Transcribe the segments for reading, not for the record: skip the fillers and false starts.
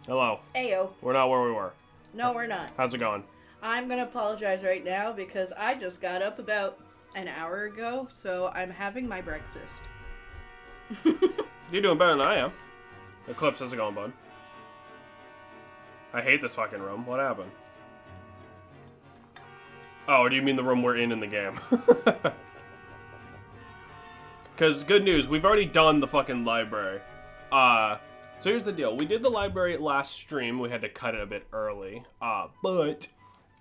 Hello. Ayo. We're not where we were. No, we're not. How's it going? I'm gonna apologize right now because I just got up about an hour ago, so I'm having my breakfast. You're doing better than I am. Eclipse, how's it going, bud? I hate this fucking room. What happened? Oh, or do you mean the room we're in the game? Because, good news, we've already done the fucking library. So here's the deal. We did the library last stream. We had to cut it a bit early. But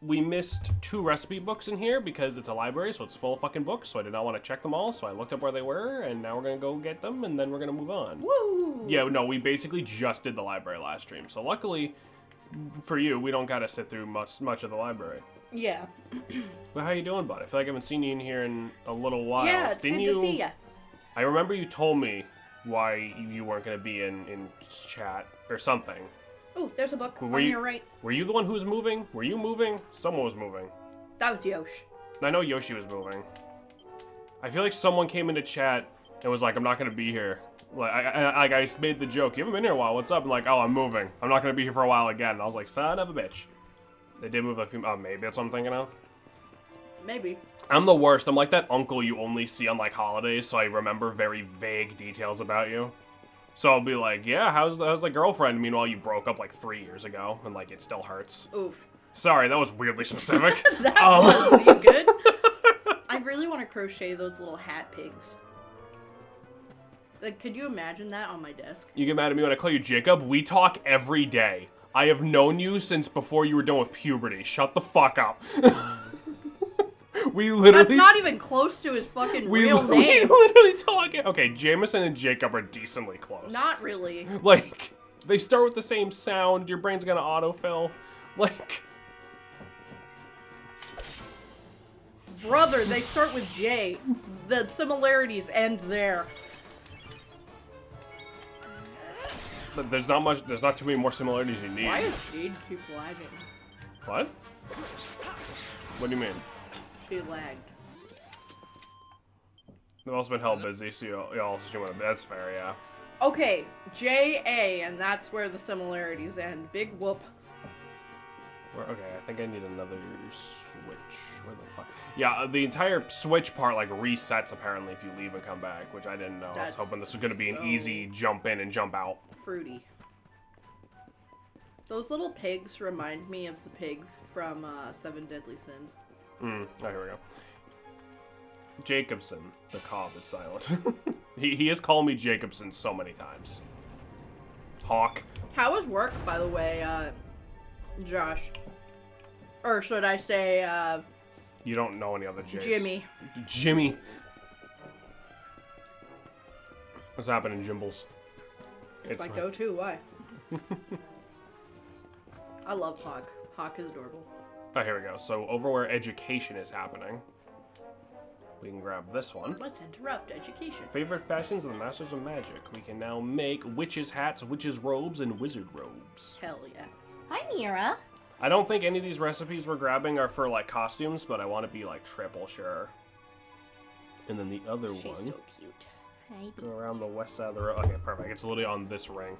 we missed 2 recipe books in here because it's a library, so it's full of fucking books, so I did not want to check them all, so I looked up where they were, and now we're going to go get them, and then we're going to move on. Woo! Yeah, no, we basically just did the library last stream, so luckily for you, we don't got to sit through much of the library. Yeah. Well, how you doing, bud? I feel like I haven't seen you in here in a little while. Yeah, it's good to see ya. I remember you told me why you weren't going to be in chat or something. Ooh, there's a book Were on you- your right. Were you the one who was moving? Were you moving? Someone was moving. That was Yosh. I know Yoshi was moving. I feel like someone came into chat and was like, I'm not going to be here. Like I made the joke, you haven't been here a while, what's up? And like, oh, I'm moving. I'm not going to be here for a while again. And I was like, son of a bitch. They did move a few, maybe that's what I'm thinking of. Maybe. I'm the worst. I'm like that uncle you only see on like holidays, so I remember very vague details about you. So I'll be like, yeah, how's the girlfriend? Meanwhile, you broke up like 3 years ago, and like it still hurts. Oof. Sorry, that was weirdly specific. That was. You good? I really want to crochet those little hat pigs. Like, could you imagine that on my desk? You get mad at me when I call you Jacob? We talk every day. I have known you since before you were done with puberty. Shut the fuck up. We literally... That's not even close to his fucking real name. We literally talk... Okay, Jameson and Jacob are decently close. Not really. Like, they start with the same sound. Your brain's gonna autofill. Like... Brother, they start with J. The similarities end there. But there's not too many more similarities you need. Why is Jade keep lagging? What? What do you mean? She lagged. They've also been hell busy, so you also want to... That's fair, yeah. Okay, J-A, and that's where the similarities end. Big whoop. Okay, I think I need another switch. Where the fuck? Yeah, the entire switch part, like, resets, apparently, if you leave and come back, which I didn't know. I was hoping this was going to be an easy jump in and jump out. Fruity. Those little pigs remind me of the pig from 7 Deadly Sins. Oh, here we go. Jacobson. The cob is silent. he has called me Jacobson so many times. Hawk. How was work, by the way, Josh? Or should I say, You don't know any other Jays. Jimmy. Jimmy. What's happening, Jimbles? It's my go-to, why? I love Hawk. Hawk is adorable. Oh, here we go. So, over where education is happening, we can grab this one. Let's interrupt education. Favorite fashions of the Masters of Magic. We can now make witches' hats, witches' robes, and wizard robes. Hell yeah. Hi, Mira. I don't think any of these recipes we're grabbing are for, like, costumes, but I want to be, like, triple sure. And then the other She's one... so cute. Hi, Go around the west side of the road. Okay, perfect. It's literally on this ring.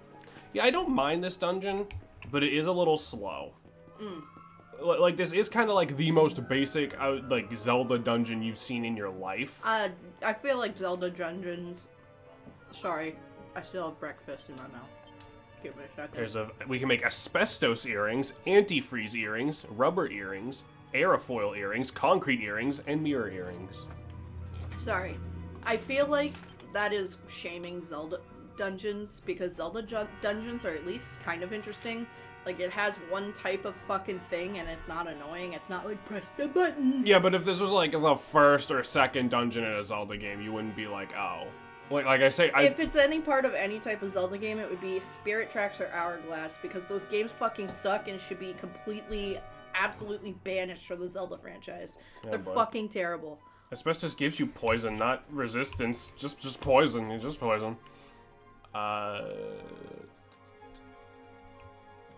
Yeah, I don't mind this dungeon, but it is a little slow. Like, this is kind of like the most basic, like, Zelda dungeon you've seen in your life. I feel like Zelda dungeons... Sorry, I still have breakfast in my mouth. Give me a second. We can make asbestos earrings, antifreeze earrings, rubber earrings, aerofoil earrings, concrete earrings, and mirror earrings. Sorry. I feel like that is shaming Zelda dungeons, because Zelda dungeons are at least kind of interesting. Like, it has one type of fucking thing, and it's not annoying. It's not like, press the button. Yeah, but if this was, like, the first or second dungeon in a Zelda game, you wouldn't be like, oh. Like I say, If it's any part of any type of Zelda game, it would be Spirit Tracks or Hourglass, because those games fucking suck and should be completely, absolutely banished from the Zelda franchise. Yeah, They're bud. fucking terrible. Asbestos gives you poison, not resistance. Just poison. It's just poison.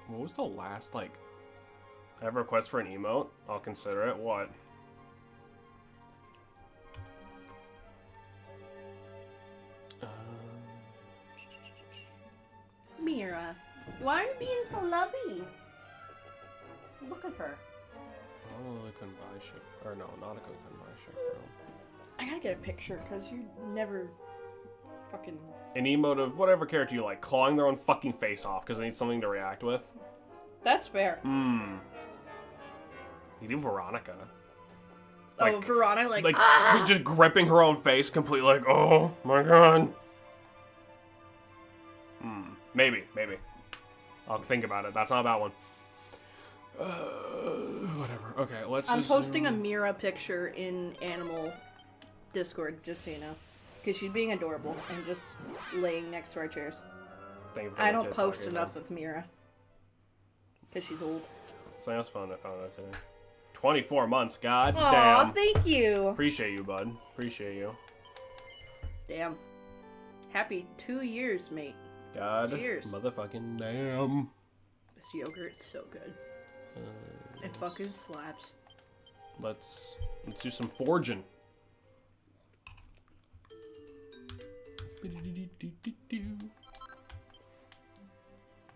What was the last, like... I have a request for an emote? I'll consider it. What? Mira, why are you being so lovey? Look at her. Oh, I couldn't buy shit. Or no, not a couldn't buy shit, bro. I gotta get a picture, because you never fucking... An emote of whatever character you like, clawing their own fucking face off because they need something to react with. That's fair. You do Veronica. Oh, Veronica, like just gripping her own face, completely like, oh my god. Maybe. I'll think about it. That's not a bad one. Whatever. Okay, let's. I'm posting a Mira picture in Animal Discord, just so you know, because she's being adorable and just laying next to our chairs. I don't post enough of Mira because she's old. So that's fun. I found out today. 24 months. God Aw, damn. thank you. Appreciate you, bud. Appreciate you. Damn. Happy 2 years, mate. God. Cheers. Motherfucking damn. This yogurt's so good. It fucking slaps. Let's do some forging.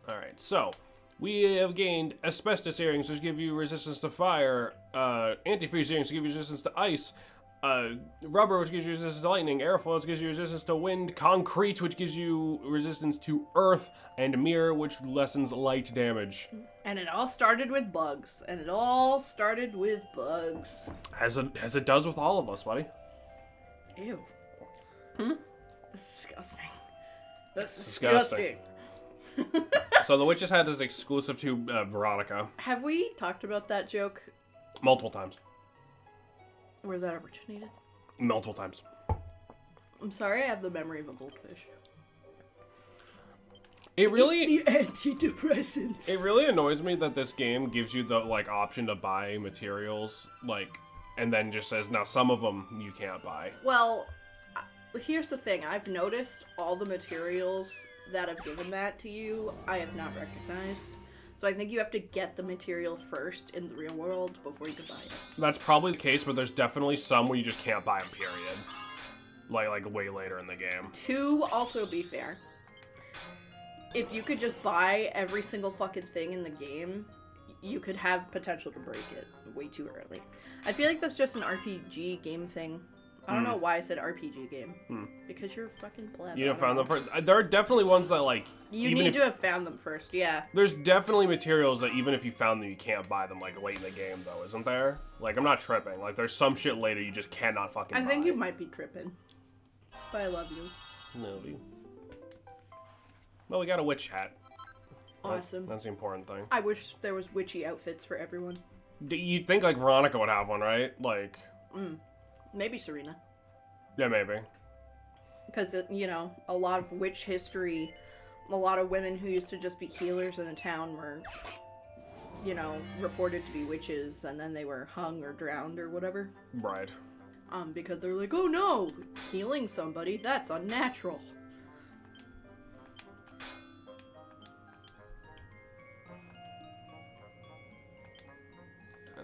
Alright, so we have gained asbestos earrings, which give you resistance to fire, antifreeze earrings, which give you resistance to ice, rubber, which gives you resistance to lightning, airfoil, which gives you resistance to wind, concrete, which gives you resistance to earth, and mirror, which lessens light damage. And it all started with bugs. As it does with all of us, buddy. Ew. Hmm? That's disgusting. That's disgusting. disgusting. So the Witch's Hat is exclusive to Veronica. Have we talked about that joke? Multiple times. Where that originated? Multiple times. I'm sorry, I have the memory of a goldfish. It really... It's the antidepressants. It really annoys me that this game gives you the, like, option to buy materials, like, and then just says, now some of them you can't buy. Well, here's the thing. I've noticed all the materials that have given that to you, I have not recognized. So I think you have to get the material first in the real world before you can buy it. That's probably the case, but there's definitely some where you just can't buy them, period. Like way later in the game. To also be fair, if you could just buy every single fucking thing in the game, you could have potential to break it way too early. I feel like that's just an RPG game thing. I don't know why I said RPG game. Because you're fucking pleb. You found them first. There are definitely ones that, like... You need to have found them first, yeah. There's definitely materials that even if you found them, you can't buy them, like, late in the game, though, isn't there? Like, I'm not tripping. Like, there's some shit later you just cannot fucking buy. I think you might be tripping. But I love you. Maybe. Well, we got a witch hat. Awesome. That's the important thing. I wish there was witchy outfits for everyone. You'd think, like, Veronica would have one, right? Like... Maybe Serena. Yeah, maybe. Because, you know, a lot of witch history, a lot of women who used to just be healers in a town were, you know, reported to be witches, and then they were hung or drowned or whatever. Right. Because they're like, oh no, healing somebody, that's unnatural.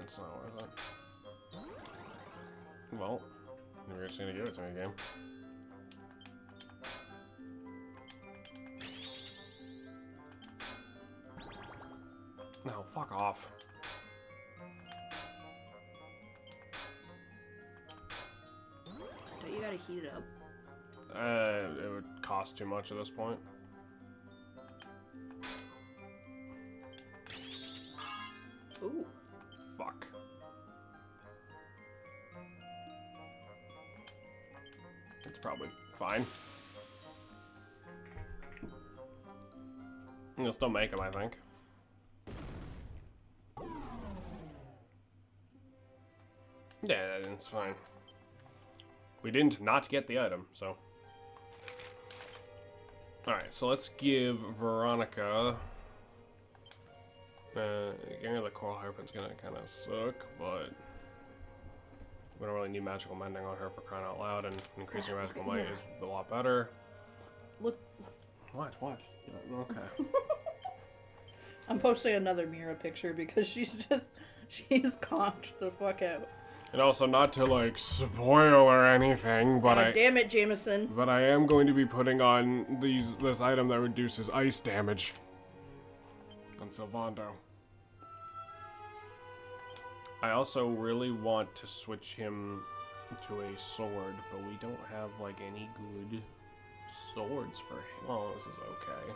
It's not worth it. Well, you're just gonna give it to me again. No, fuck off. Don't you gotta heat it up? It would cost too much at this point. Ooh. Fuck. It's probably fine. You'll still make them, I think. Yeah, it's fine. We didn't not get the item, so. Alright, so let's give Veronica... getting her the coral harpin's gonna kinda suck, but... We don't really need magical mending on her for crying out loud, and increasing her magical might is a lot better. Look. What? Okay. I'm posting another Mira picture because she's conked the fuck out. And also, not to, like, spoil or anything, but God damn it, Jameson. But I am going to be putting on this item that reduces ice damage on Sylvando. I also really want to switch him to a sword, but we don't have, like, any good swords for him. Well, this is okay.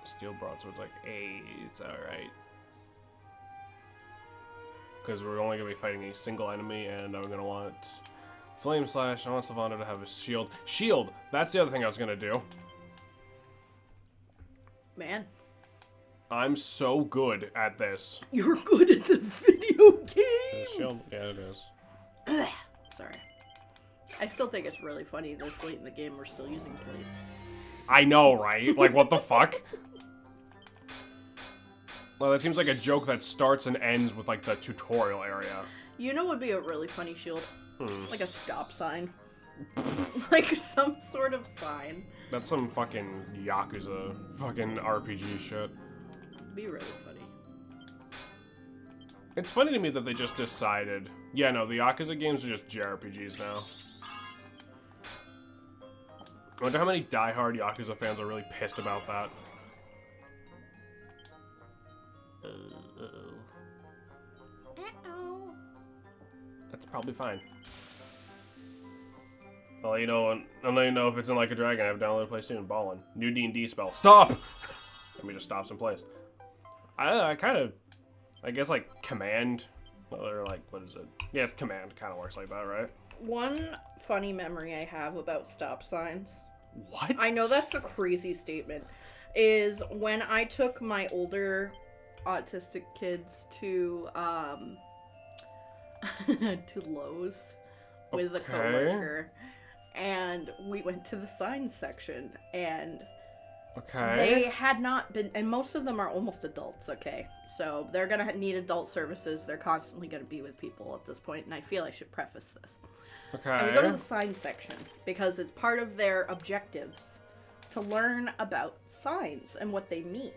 Steel broadsword's like, hey, it's alright. Because we're only going to be fighting a single enemy, and I'm going to want Flame Slash. I want Sylvando to have a shield. Shield! That's the other thing I was going to do. Man. I'm so good at this. You're good at the video games! Shield? Yeah, it is. Sorry. I still think it's really funny this late in the game we're still using plates. I know, right? Like, what the fuck? Well, that seems like a joke that starts and ends with, like, the tutorial area. You know what would be a really funny shield? Like a stop sign. Like some sort of sign. That's some fucking Yakuza fucking RPG shit. It'd be really funny. It's funny to me that they just decided... Yeah, no, the Yakuza games are just JRPGs now. I wonder how many diehard Yakuza fans are really pissed about that. Uh-oh. That's probably fine. I'll let you know if it's in Like a Dragon. I have downloaded play soon. Ballin'. New D&D spell. Stop! Let me just stop in place. I kind of... I guess, like, command... Or, like, what is it? Yeah, it's command. Kind of works like that, right? One funny memory I have about stop signs... What? I know that's a crazy statement. Is when I took my older autistic kids to to Lowe's with a coworker, and we went to the sign section, and they had not been, and most of them are almost adults, okay? So they're gonna need adult services. They're constantly gonna be with people at this point, and I feel I should preface this. Okay. And we go to the sign section because it's part of their objectives to learn about signs and what they mean.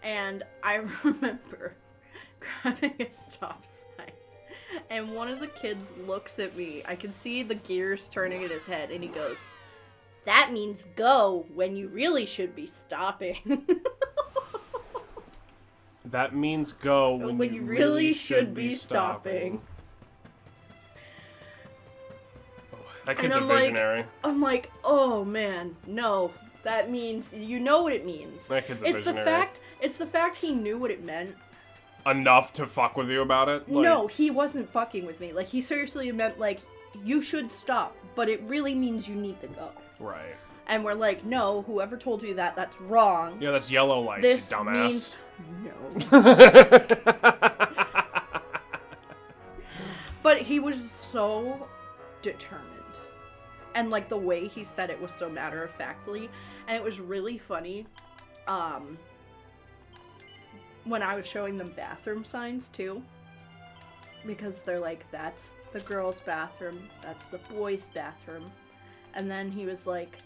And I remember grabbing a stop sign, and one of the kids looks at me. I can see the gears turning in his head, and he goes, "That means go when you really should be stopping." That means go when you really should be stopping. That kid's a visionary. I'm like, oh man, no. That means, you know what it means. That kid's a visionary. It's the fact he knew what it meant. Enough to fuck with you about it? Like... No, he wasn't fucking with me. Like, he seriously meant, like, you should stop, but it really means you need to go. Right. And we're like, no, whoever told you that, that's wrong. Yeah, that's yellow lights, this you dumbass. Means... No. But he was so determined. And, like, the way he said it was so matter-of-factly. And it was really funny. When I was showing them bathroom signs, too. Because they're like, that's the girls' bathroom. That's the boys' bathroom. And then he was like,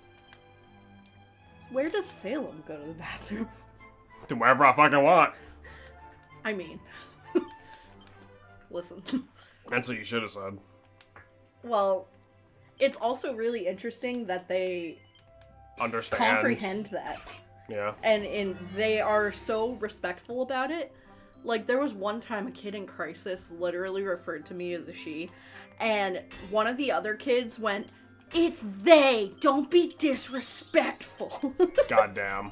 where does Salem go to the bathroom? To wherever I fucking want. I mean. Listen. That's what you should have said. Well... It's also really interesting that they understand, comprehend that. Yeah. And they are so respectful about it. Like, there was one time a kid in Crisis literally referred to me as a she, and one of the other kids went, "It's they! Don't be disrespectful!" Goddamn.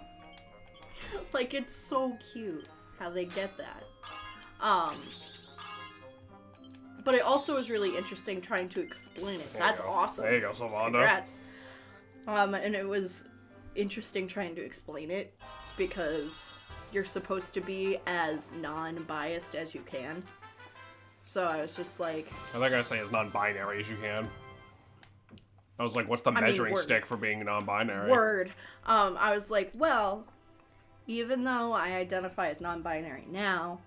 Like, it's so cute how they get that. But it also is really interesting trying to explain it. That's awesome. There you go, Sylvando. Congrats. And it was interesting trying to explain it because you're supposed to be as non-biased as you can. So I was just like... I think I say as non-binary as you can. I was like, what's the measuring stick for being non-binary? Word. I was like, well, even though I identify as non-binary now,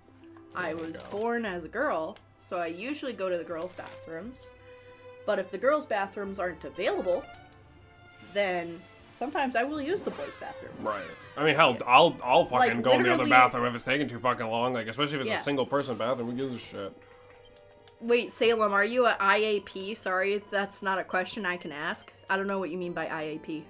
I was born as a girl... So I usually go to the girls' bathrooms. But if the girls' bathrooms aren't available, then sometimes I will use the boys' bathroom. Right. I mean, hell, I'll fucking Like, go in the other literally- bathroom if it's taking too fucking long. Like, especially if it's Yeah. a single person bathroom. Who gives a shit? Wait, Salem, are you a IAP? Sorry, that's not a question I can ask. I don't know what you mean by IAP.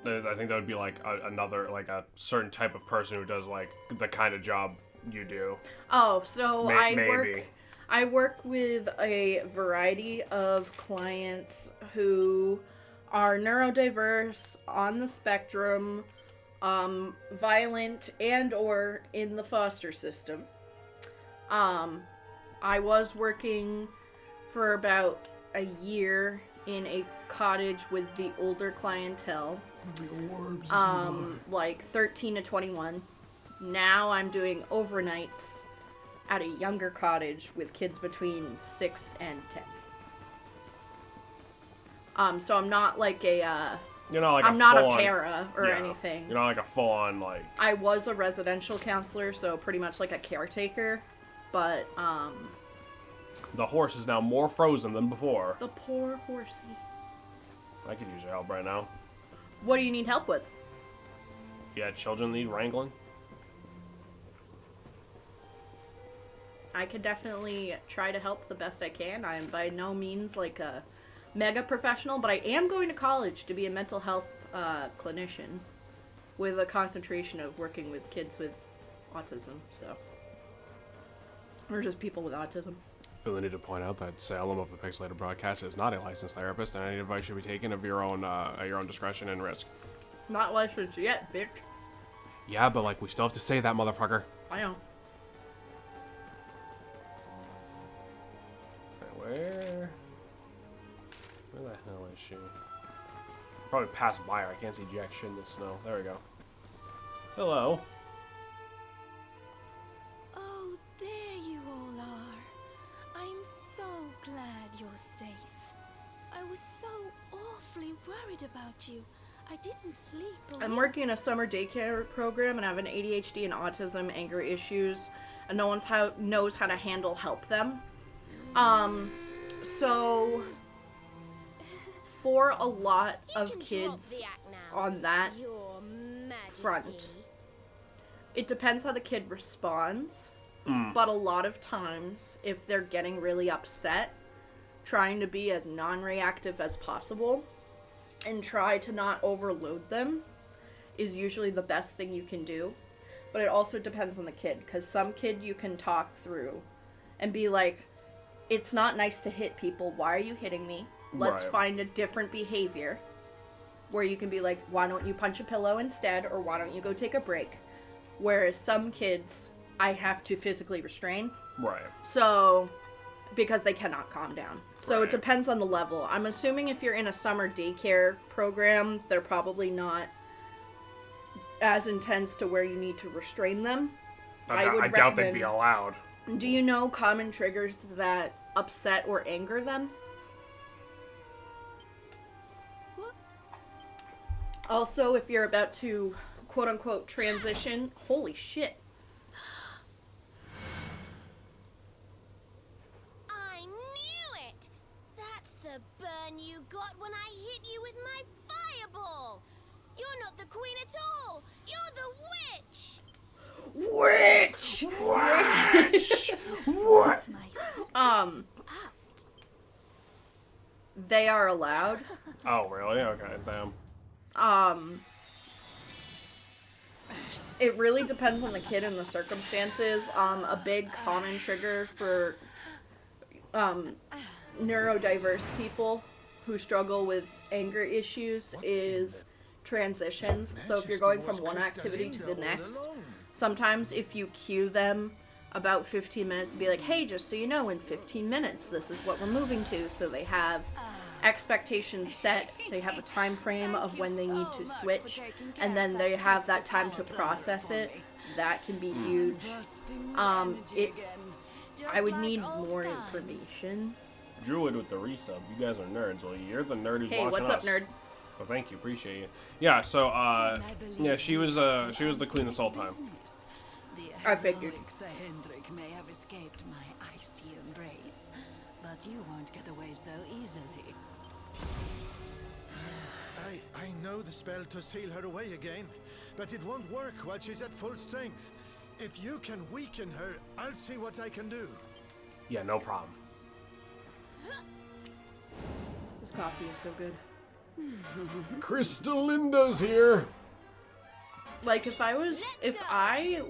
I think that would be like another, like a certain type of person who does like the kind of job you do. Oh, so Maybe. I work with a variety of clients who are neurodiverse, on the spectrum, violent, and or in the foster system. I was working for about a year in a cottage with the older clientele, like 13 to 21. Now I'm doing overnights at a younger cottage with kids between 6 and 10. So I'm not like a, You're not like I'm a not a full-on- para or yeah. anything. You're not like a full-on like. I was a residential counselor, so pretty much like a caretaker, but, The horse is now more frozen than before. the poor horsey. I could use your help right now. What do you need help with? Yeah, children need wrangling. I could definitely try to help the best I can. I am by no means like a mega professional, but I am going to college to be a mental health clinician with a concentration of working with kids with autism, so. Or just people with autism. I feel the need to point out that Salem of the Pixelated Broadcast is not a licensed therapist, and any advice should be taken of your own at your own discretion and risk. Not licensed yet, bitch. Yeah, but like we still have to say that, motherfucker. I know. Where the hell is she? Probably passed by her. I can't see jack shit in the snow. There we go. Hello. Oh, there you all are. I'm so glad you're safe. I was so awfully worried about you. I didn't sleep a I'm wink. working in a summer daycare program, and I have an ADHD and autism, anger issues, and no one knows how to help them. So for a lot You of can drop kids the act now, on that Your Majesty. front, it depends how the kid responds, Mm. but a lot of times, if they're getting really upset, trying to be as non-reactive as possible and try to not overload them is usually the best thing you can do. But it also depends on the kid, because some kid you can talk through and be like, it's not nice to hit people. Why are you hitting me? Let's Right. find a different behavior where you can be like, why don't you punch a pillow instead, or why don't you go take a break? Whereas some kids, I have to physically restrain. Right. So, because they cannot calm down. So Right. it depends on the level. I'm assuming if you're in a summer daycare program, they're probably not as intense to where you need to restrain them. I would I doubt they'd recommend- be allowed. Do you know common triggers that upset or anger them? What? Also, if you're about to quote unquote transition, holy shit. I knew it! That's the burn you got when I hit you with my fireball! You're not the queen at all! You're the witch! Witch! What? My secret Um, out. they are allowed. Oh, really? Okay, damn. It really depends on the kid and the circumstances. A big common trigger for neurodiverse people who struggle with anger issues is transitions. So if you're going from one activity to the next, sometimes if you cue them about 15 minutes to be like, hey, just so you know, in 15 minutes, this is what we're moving to. So they have expectations set, they have a time frame of when they need to switch, and then they have that time to process it. That can be huge. I would need more information. Druid with the resub. You guys are nerds. Well, you're the nerd who's Hey, watching what's up, us. nerd? Well, thank you. Appreciate you. Yeah. So, yeah, she was the queen this whole time. I figured. Sir Hendrik may have escaped my icy embrace, but you won't get away so easily. I know the spell to seal her away again, but it won't work while she's at full strength. If you can weaken her, I'll see what I can do. Yeah, no problem. This coffee is so good. Crystalinda's here. Like, if I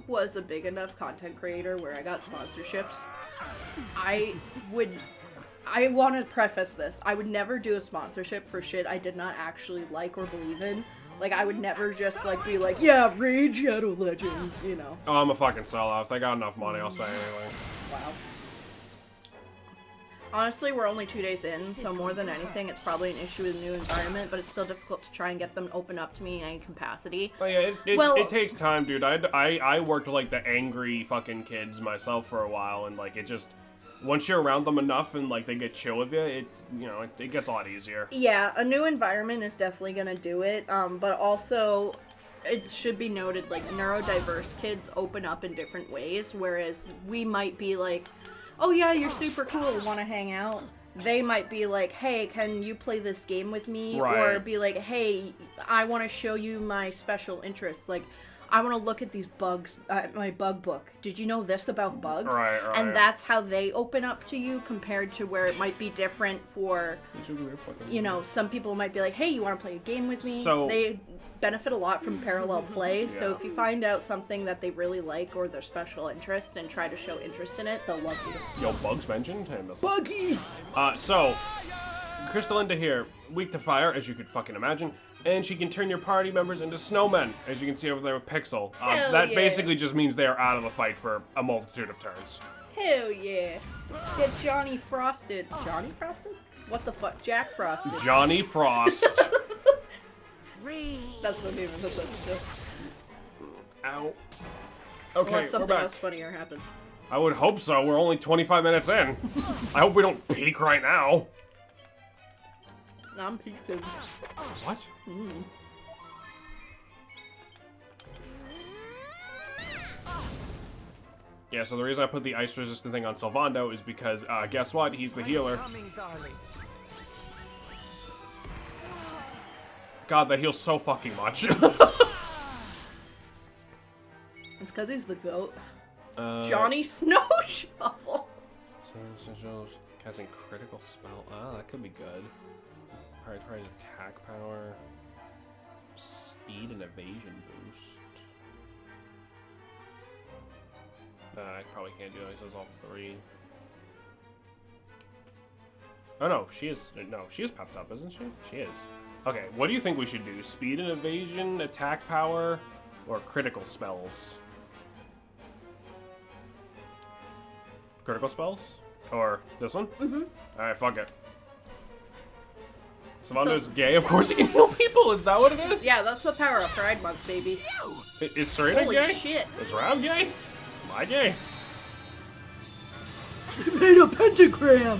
was a big enough content creator where I got sponsorships, I want to preface this. I would never do a sponsorship for shit I did not actually like or believe in. Like, I would never just, like, be like, yeah, Raid Shadow Legends, you know. Oh, I'm a fucking sellout. If they got enough money, I'll say anything. Wow. Honestly, we're only 2 days in, so more than anything, it's probably an issue with the new environment, but it's still difficult to try and get them to open up to me in any capacity. Oh yeah, Well- it takes time, dude. I worked with, like, the angry fucking kids myself for a while, and, like, it just... Once you're around them enough and, like, they get chill with you, it's, you know, it gets a lot easier. Yeah, a new environment is definitely gonna do it, but also, it should be noted, like, neurodiverse kids open up in different ways, whereas we might be like, oh yeah, you're super cool, wanna hang out? They might be like, hey, can you play this game with me? Or Right. be like, hey, I wanna show you my special interests, like, I want to look at these bugs, my bug book. Did you know this about bugs? Right. And that's how they open up to you compared to where it might be different for, you know, some people might be like, hey, you want to play a game with me? So- They benefit a lot from parallel play, so Yeah. if you find out something that they really like or their special interest and try to show interest in it, they'll love you. Yo, Bugs mentioned? Hey, Missile. Buggies! So, Crystalinda here, weak to fire, as you could fucking imagine, and she can turn your party members into snowmen, as you can see over there with Pixel. Hell That yeah. basically just means they are out of the fight for a multitude of turns. Hell yeah. Get Johnny Frosted. Johnny Frosted? What the fuck? Jack Frosted. Johnny Frost. That's the name of the episode. Ow. Okay, Unless we're something back. else funnier happens. I would hope so. We're only 25 minutes in. I hope we don't peak right now. I'm peeking. What? Yeah, so the reason I put the ice resistant thing on Sylvando is because, guess what? He's the healer. God, that heals so fucking much. It's because he's the goat. Uh, Johnny Snow Shovel. Casting critical spell. Ah, that could be good. Prioritize attack power. Speed and evasion boost. I probably can't do it. It says all three. Oh no, she is. No, she is pepped up, isn't she? She is. Okay, what do you think we should do? Speed and evasion, attack power, or critical spells? Critical spells? Or this one? Mm-hmm. Alright, fuck it. Sylvando's gay, of course he can heal people, is that what it is? Yeah, that's the power of Pride Month, baby. Is Serena Holy gay? shit. Is Round gay? Am I gay? He made a pentagram!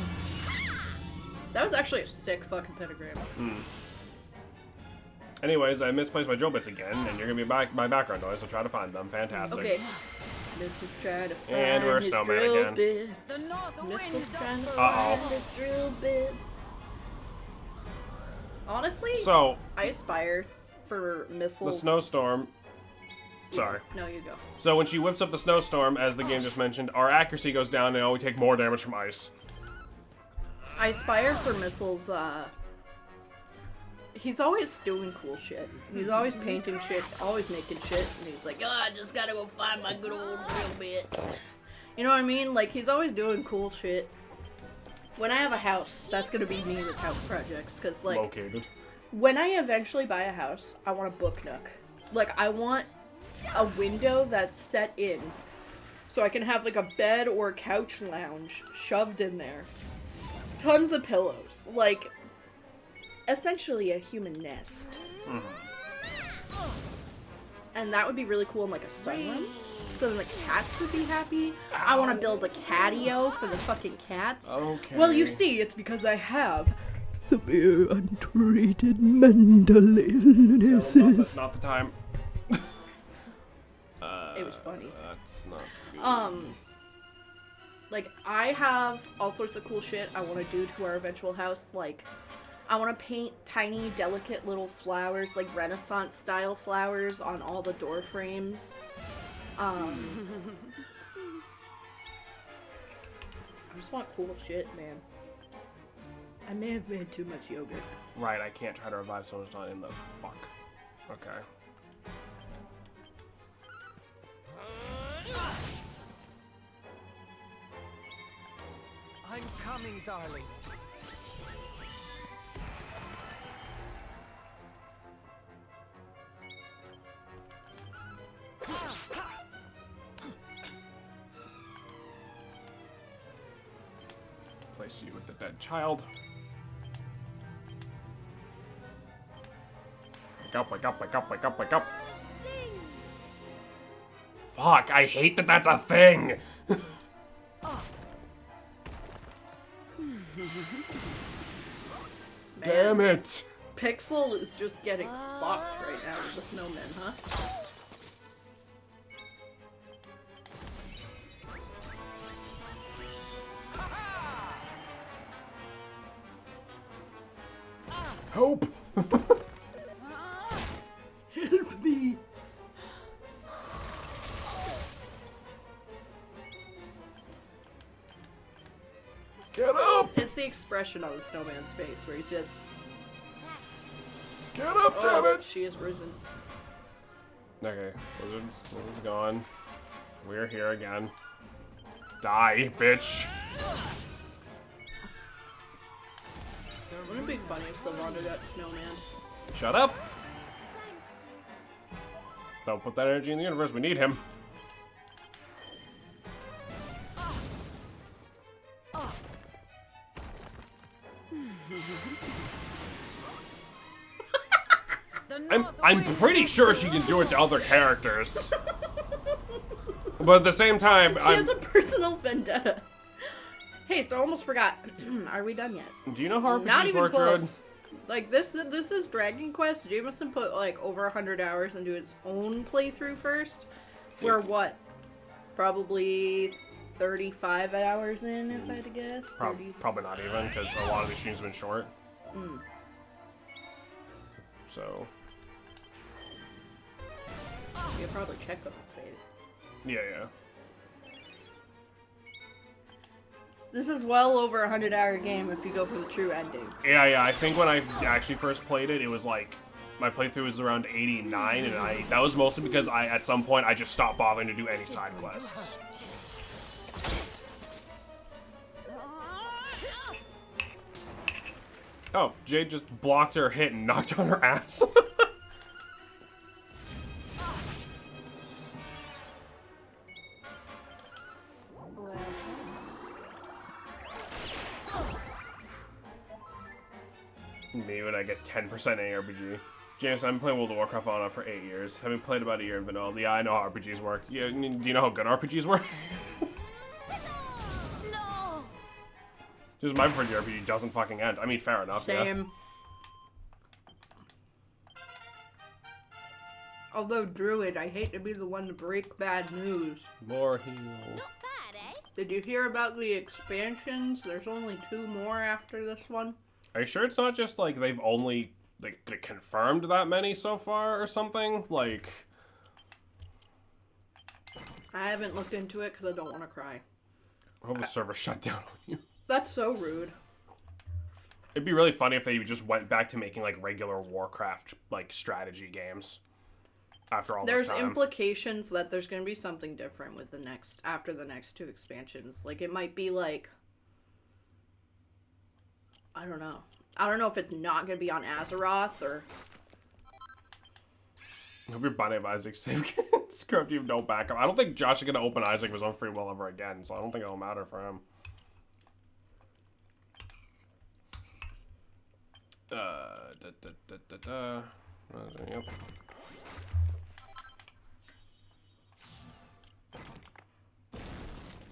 That was actually a sick fucking pentagram. Anyways, I misplaced my drill bits again, and you're gonna be my background noise, so try to find them. Fantastic. Okay. Missile trying to find And we're a his snowman drill again. bits. The north Missile's wind trying to Uh-oh. find his drill bits. Honestly, So, I aspire for the missiles. snowstorm... Sorry. No, you go. So when she whips up the snowstorm, as the game just mentioned, our accuracy goes down and we take more damage from ice. I aspire for missiles, he's always doing cool shit. He's always painting shit, always making shit, and he's like, oh, I just gotta go find my good old drill bits. You know what I mean? Like, he's always doing cool shit. When I have a house, that's gonna be me with house projects, because, like, Located. when I eventually buy a house, I want a book nook. Like, I want a window that's set in, so I can have, like, a bed or a couch lounge shoved in there. Tons of pillows. Like, essentially a human nest. And that would be really cool in, like, a sunroom. So then the cats would be happy. I want to build a catio for the fucking cats. Okay. Well, you see, it's because I have severe untreated mental illnesses. Not the time. It was funny. That's not good. Like, I have all sorts of cool shit I want to do to our eventual house. Like, I want to paint tiny, delicate little flowers, like Renaissance style flowers, on all the door frames. I just want cool shit, man. I may have made too much yogurt. Right, I can't try to revive someone who's not in the fuck. Okay. I'm coming, darling. Place you with the dead child. Wake up, wake up, wake up, wake up, wake up. Sing. Fuck, I hate that that's a thing! Damn it! Pixel is just getting fucked right now with the snowman, huh? Help! Help me! Get up! It's the expression on the snowman's face where he's just, Get up, damn oh, it! she is risen. Okay, Wizard's gone. We're here again. Die, bitch! Wouldn't it be funny if Sylvander got snowman? Shut up! Don't put that energy in the universe, we need him. I'm pretty sure she can do it to other characters. But at the same time, She has a personal vendetta. Hey, so I almost forgot. Are we done yet? Do you know how Not RPGs even work, close. Druid? Like this is Dragon Quest. Jameson put like over 100 hours into his own playthrough first. We're what? Probably 35 hours in, if I had to guess. 30. Probably not even, because a lot of the streams have been short. So, You could probably check them and save. yeah. This is well over a 100-hour game if you go for the true ending. Yeah, I think when I actually first played it, it was like, my playthrough was around 89, and that was mostly because at some point, I just stopped bothering to do any side quests. Oh, Jade just blocked her hit and knocked on her ass. Maybe when I get 10% ARPG. James, I've been playing World of Warcraft on and off for 8 years. Having played about a year in vanilla. Yeah, I know how RPGs work. Yeah, do you know how good RPGs work? No. Just my preferred RPG doesn't fucking end. I mean, fair enough, yeah. Same. Although Druid, I hate to be the one to break bad news. More heal. Not bad, eh? Did you hear about the expansions? There's only 2 more after this one. Are you sure it's not just, like, they've only, like, confirmed that many so far or something? Like... I haven't looked into it because I don't want to cry. I hope the server shut down on you. That's so rude. It'd be really funny if they just went back to making, like, regular Warcraft, like, strategy games. After all There's this time. implications that there's going to be something different with after the next 2 expansions. Like, it might be like... I don't know. I don't know if it's not going to be on Azeroth or... I hope your Binding of Isaac save gets corrupt. You have no backup. I don't think Josh is going to open Isaac of his own free will ever again, so I don't think it'll matter for him. Yep.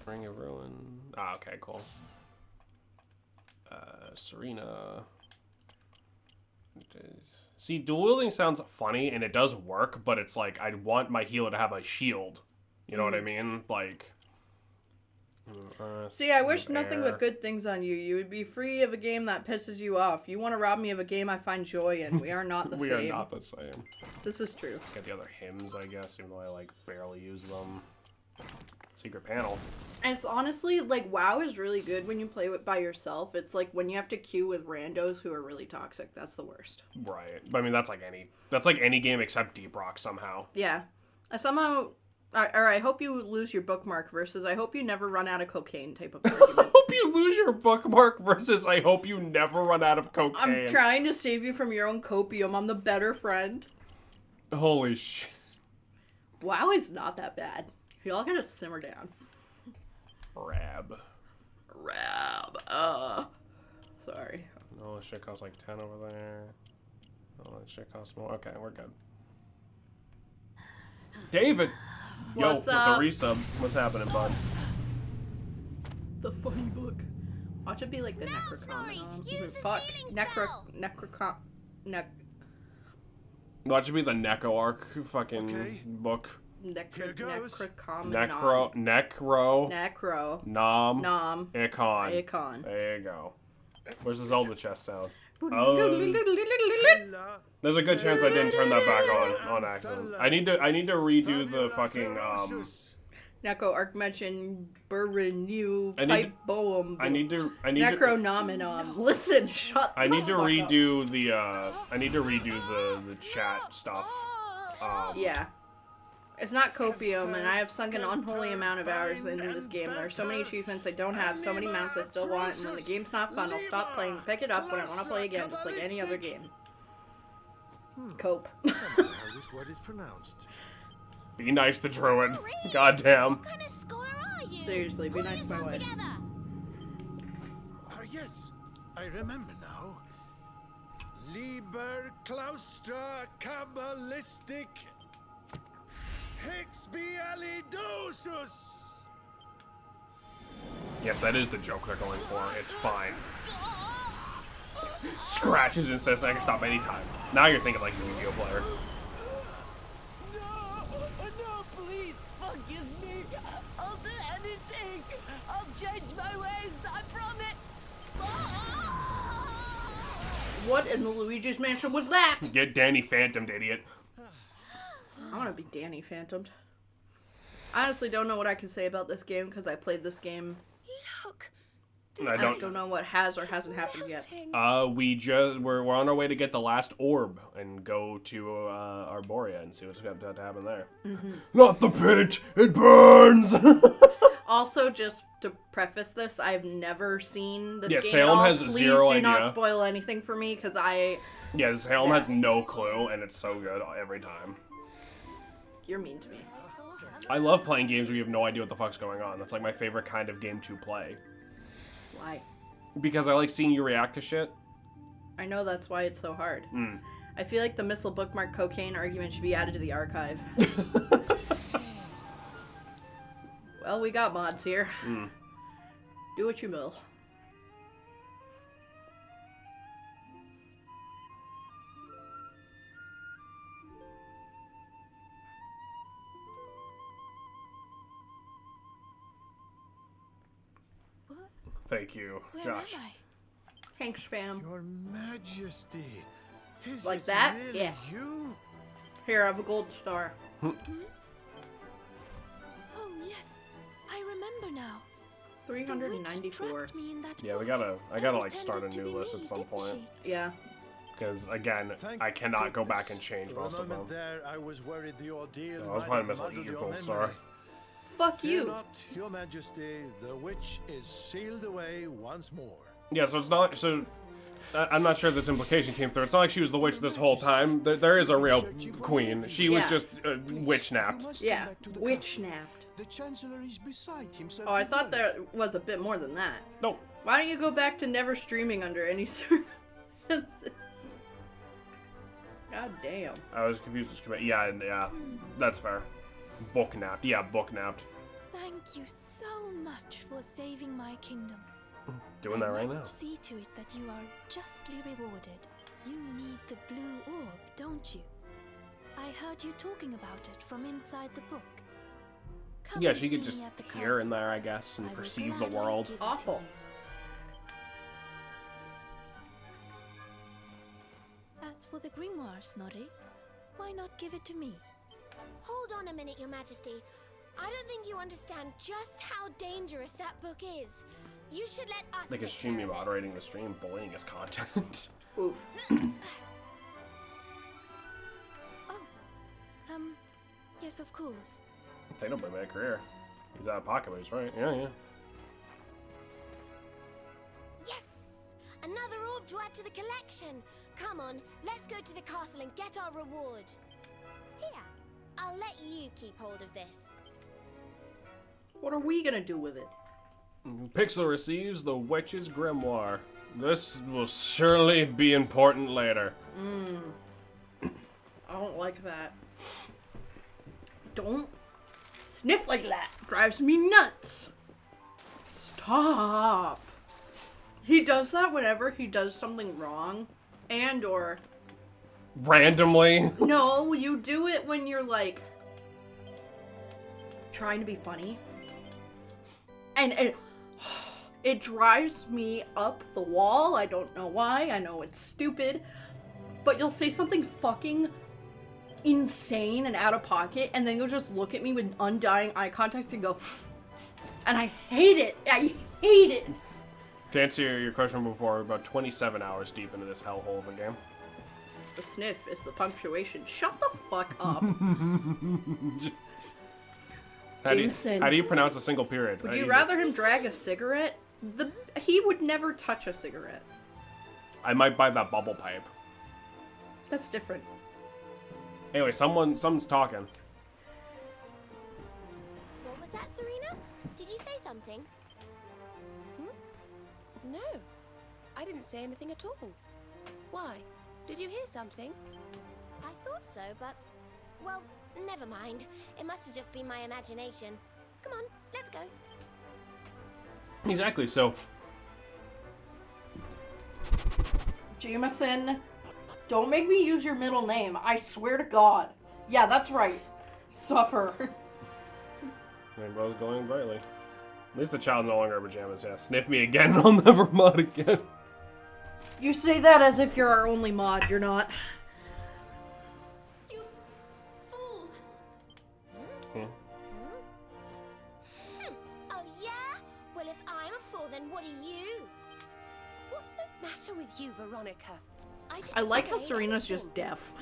Ring of Ruin. Ah, okay, cool. Serena. See, dual wielding sounds funny, and it does work, but it's like, I want my healer to have a shield. You know what I mean? Like, See, I wish nothing air. but good things on you. You would be free of a game that pisses you off. You want to rob me of a game I find joy in. We are not the We same. are not the same. This is true. Got the other hymns, I guess, even though I like barely use them. Secret panel. And it's honestly, like, WoW is really good when you play it by yourself. It's like when you have to queue with randos who are really toxic. That's the worst. Right. But I mean, that's like any game except Deep Rock somehow. Yeah. I hope you lose your bookmark versus I hope you never run out of cocaine type of I argument. hope you lose your bookmark versus I hope you never run out of cocaine. I'm trying to save you from your own copium. I'm the better friend. Holy shit. WoW is not that bad. Y'all gotta simmer down. Rab. Sorry. No, that shit costs like 10 over there. Oh, that shit costs more. Okay, we're good. David! What's Yo, up? with the resub. What's happening, bud? The funny book. Watch it be like the Necrocomic. Use the Fuck. sealing spell. That should be the Neko arc fucking Okay. book. Here goes. Necro. Nom. Nom. Icon. Icon. There you go. Where's the Zelda chest sound? Fella. There's a good chance I didn't turn that back on accident. I need to redo the fucking Neko Archmention Burrenew I need- Pipe Boem. I need to Necronominom. Listen, shut I need to the fuck redo the chat stuff. Yeah. It's not copium, and I have sunk an unholy amount of hours into this game. There are so many achievements I don't have, so many mounts I still want, and when the game's not fun, I'll stop playing, pick it up when I want to play again, just like any other game. Cope. I wonder how this word is pronounced. Be nice to Druid. Goddamn. What kind of scholar are you? Seriously, be Put nice to my yourself wife. together. Yes, I remember now. Liber Claustra Kabbalistic Hexbialidosus. Yes, that is the joke they're going for. It's fine. Scratches and says I can stop anytime. Now you're thinking like a Yu-Gi-Oh player. No, please forgive me. I'll do anything. I'll change my ways. I promise. What in the Luigi's Mansion was that? Get Danny Phantomed, idiot. I want to be Danny Phantomed. I honestly don't know what I can say about this game because I played this game. Look. I I don't. don't know what has or hasn't happened yet. We're on our way to get the last orb and go to Arborea and see what's going to happen there. Not the pit. It burns. Also, just to preface this, I've never seen this Yeah, game Salem at all. has Please zero do not idea. spoil anything for me because Yeah, Salem has no clue, and it's so good every time. you're mean to me. I love playing games where you have no idea what the fuck's going on. That's like my favorite kind of game to play. Why? Because I like seeing you react to shit. I know that's why it's so hard. Mm. I feel like the missile bookmark cocaine argument should be added to the archive. Well, we got mods here. Mm. Do what you will. Thank you, Where Josh. am I? Thanks, fam. Your Majesty. Is Like it that? really Yeah. you? Here, I have a gold star. Oh, yes. I remember now. The witch 394. trapped me in that Yeah, I boat gotta and like start a pretended to new be list me, at some didn't point. she? Yeah. Because again, Thank I cannot go back goodness. and change For most a of moment them. there, I was worried the ordeal I was might planning have to miss muddled your your gold memory. star. Fuck Fear you. not, Your Majesty. The witch is sealed away once more. Yeah, so it's not so. I'm not sure this implication came through. It's not like she was the witch this whole time. There is a real queen. She was Yeah. just witch napped. Yeah. Witch snapped. The Chancellor is beside himself. Oh, I with thought wonder. there was a bit more than that. No, Why don't you go back to never streaming under any circumstances? God damn. I was confused. Yeah, that's fair. Book napped. Yeah, book napped. Thank you so much for saving my kingdom. Doing that right I now. must see to it that you are justly rewarded. You need the blue orb, don't you? I heard you talking about it from inside the book. Come Yeah, and she could see just me at the hear in castle. there, I guess, and I will perceive the gladly world. give it to Awful. you. As for the grimoire, Snorri, why not give it to me? Hold on a minute, Your Majesty. I don't think you understand just how dangerous that book is. You should let us They could take stream me care of it. moderating the stream, bullying his content. Oof. Yes, of course. They don't bring me a career. He's out of pocket ways, right? Yeah. Yes! Another orb to add to the collection. Come on, let's go to the castle and get our reward. Here, I'll let you keep hold of this. What are we gonna do with it? Pixel receives the Witch's Grimoire. This will surely be important later. I don't like that. Don't sniff like that. Drives me nuts. Stop. He does that whenever he does something wrong. And or... Randomly. No, you do it when you're like... trying to be funny. And it drives me up the wall. I don't know why. I know it's stupid. But you'll say something fucking insane and out of pocket, and then you'll just look at me with undying eye contact and go, and I hate it. I hate it. To answer your question before, we're about 27 hours deep into this hellhole of a game. The sniff is the punctuation. Shut the fuck up. How do Jameson. you pronounce a single period? Would How you do say- rather him drag a cigarette? He would never touch a cigarette. I might buy that bubble pipe. That's different. Anyway, someone's talking. What was that, Serena? Did you say something? No, I didn't say anything at all. Why? Did you hear something? I thought so, but... well, never mind. It must have just been my imagination. Come on, let's go. Exactly, so... Jameson, don't make me use your middle name. I swear to God. Yeah, that's right. Suffer. Rainbow's going brightly. At least the child's no longer in pajamas. Yeah, sniff me again and I'll never mod again. You say that as if you're our only mod. You're not. You fool! Oh, yeah? Well, if I'm a fool, then what are you? What's the matter with you, Veronica? I like how say Serena's anything. just deaf.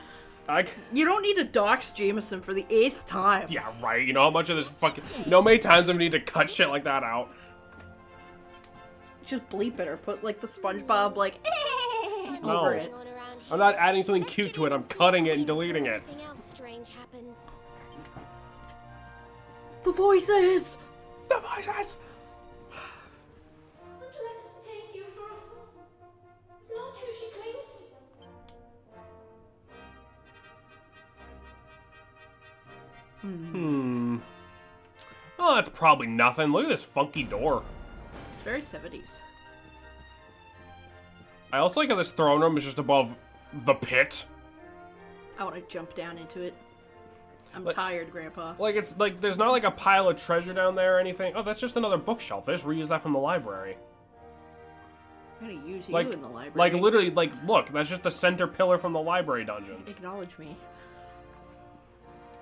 I... You don't need to dox Jameson for the 8th time. Yeah, right. You know how much of this fucking... You know how many times I need to cut shit like that out? Just bleep it or put like the SpongeBob like No. over it. On around I'm not here. adding something Let's cute get to it. I'm even some cutting it and cream deleting before it. anything else strange happens. The voices! The voices! Would like to take you for a fool. It's not who she claims she is. Oh, that's probably nothing. Look at this funky door. It's very 70s. I also like how this throne room is just above the pit. I want to jump down into it. I'm Like- tired, Grandpa. Like, it's like, there's not like a pile of treasure down there or anything. Oh, that's just another bookshelf. They just reused that from the library. I'm gonna use Like, you in the library. like literally, like, look, that's just the center pillar from the library dungeon. Acknowledge me.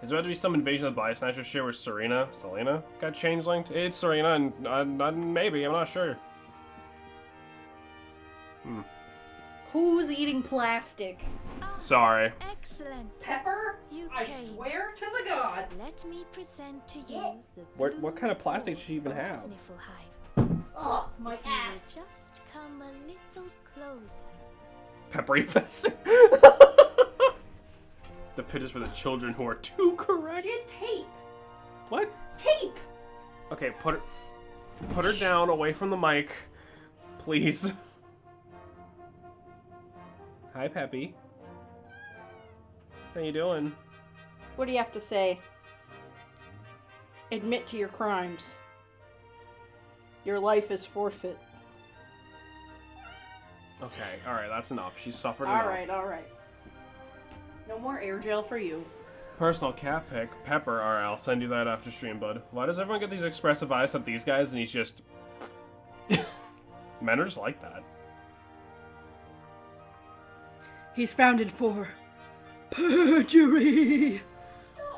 Is there about to be some Invasion of the Body Snatcher shit where Selena got change linked? It's Serena, and maybe, I'm not sure. Who's eating plastic? Sorry. Excellent. Pepper? You I came. swear to the gods. Let me present to you the What kind of plastic does she even of have? Snifflehive. Ugh, my If you will ass. just come a little closer. Peppery Fester. The pit is for the children who are too correct. She had tape. What? Tape! Okay, put her down away from the mic, please. Hi, Peppy. How you doing? What do you have to say? Admit to your crimes. Your life is forfeit. Okay, all right, that's enough. She's suffered enough. Alright. No more air gel for you. Personal cat pic. Pepper, alright, I'll send you that after stream, bud. Why does everyone get these expressive eyes at these guys and he's just... Men are just like that. He's founded for perjury. Stop!